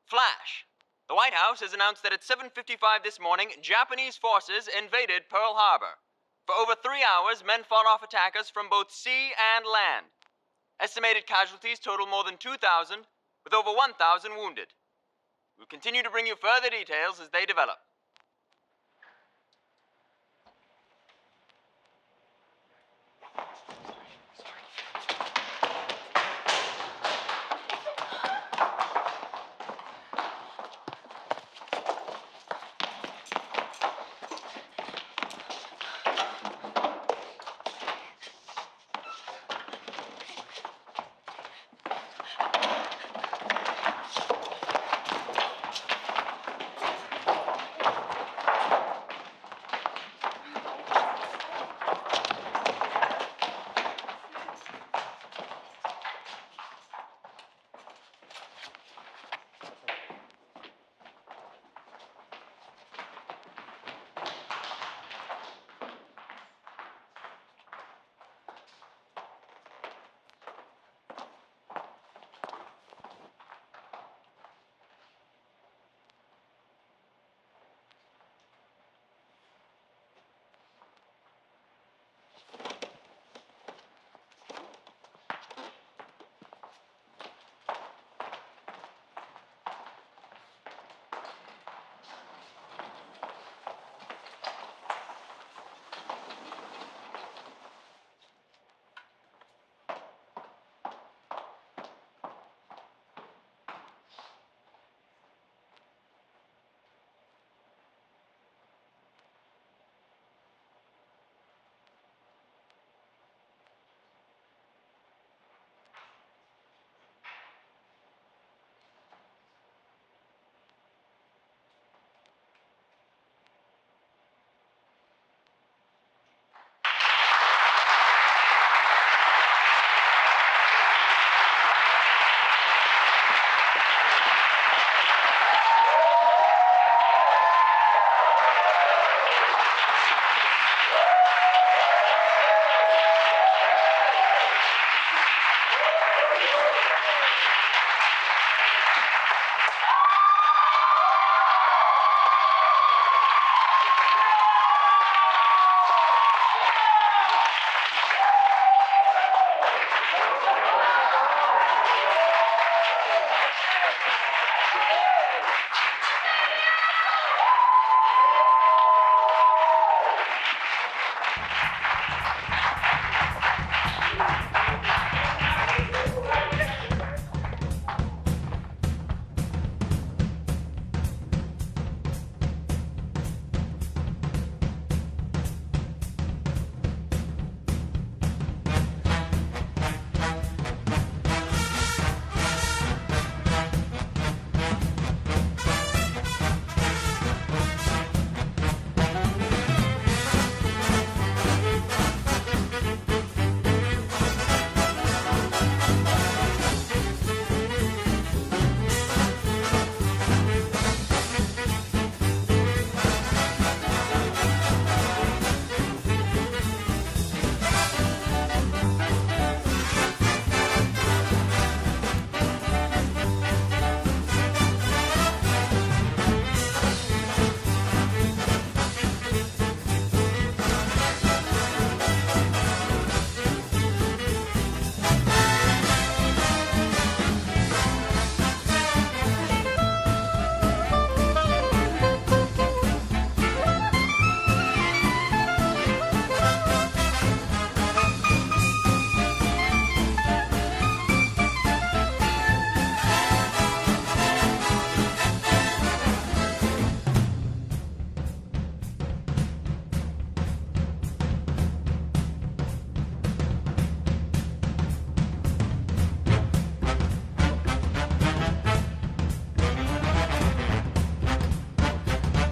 Flash. The White House has announced that at 7:55 this morning, Japanese forces invaded Pearl Harbor. For over 3 hours, men fought off attackers from both sea and land. Estimated casualties total more than 2,000, with over 1,000 wounded. We'll continue to bring you further details as they develop.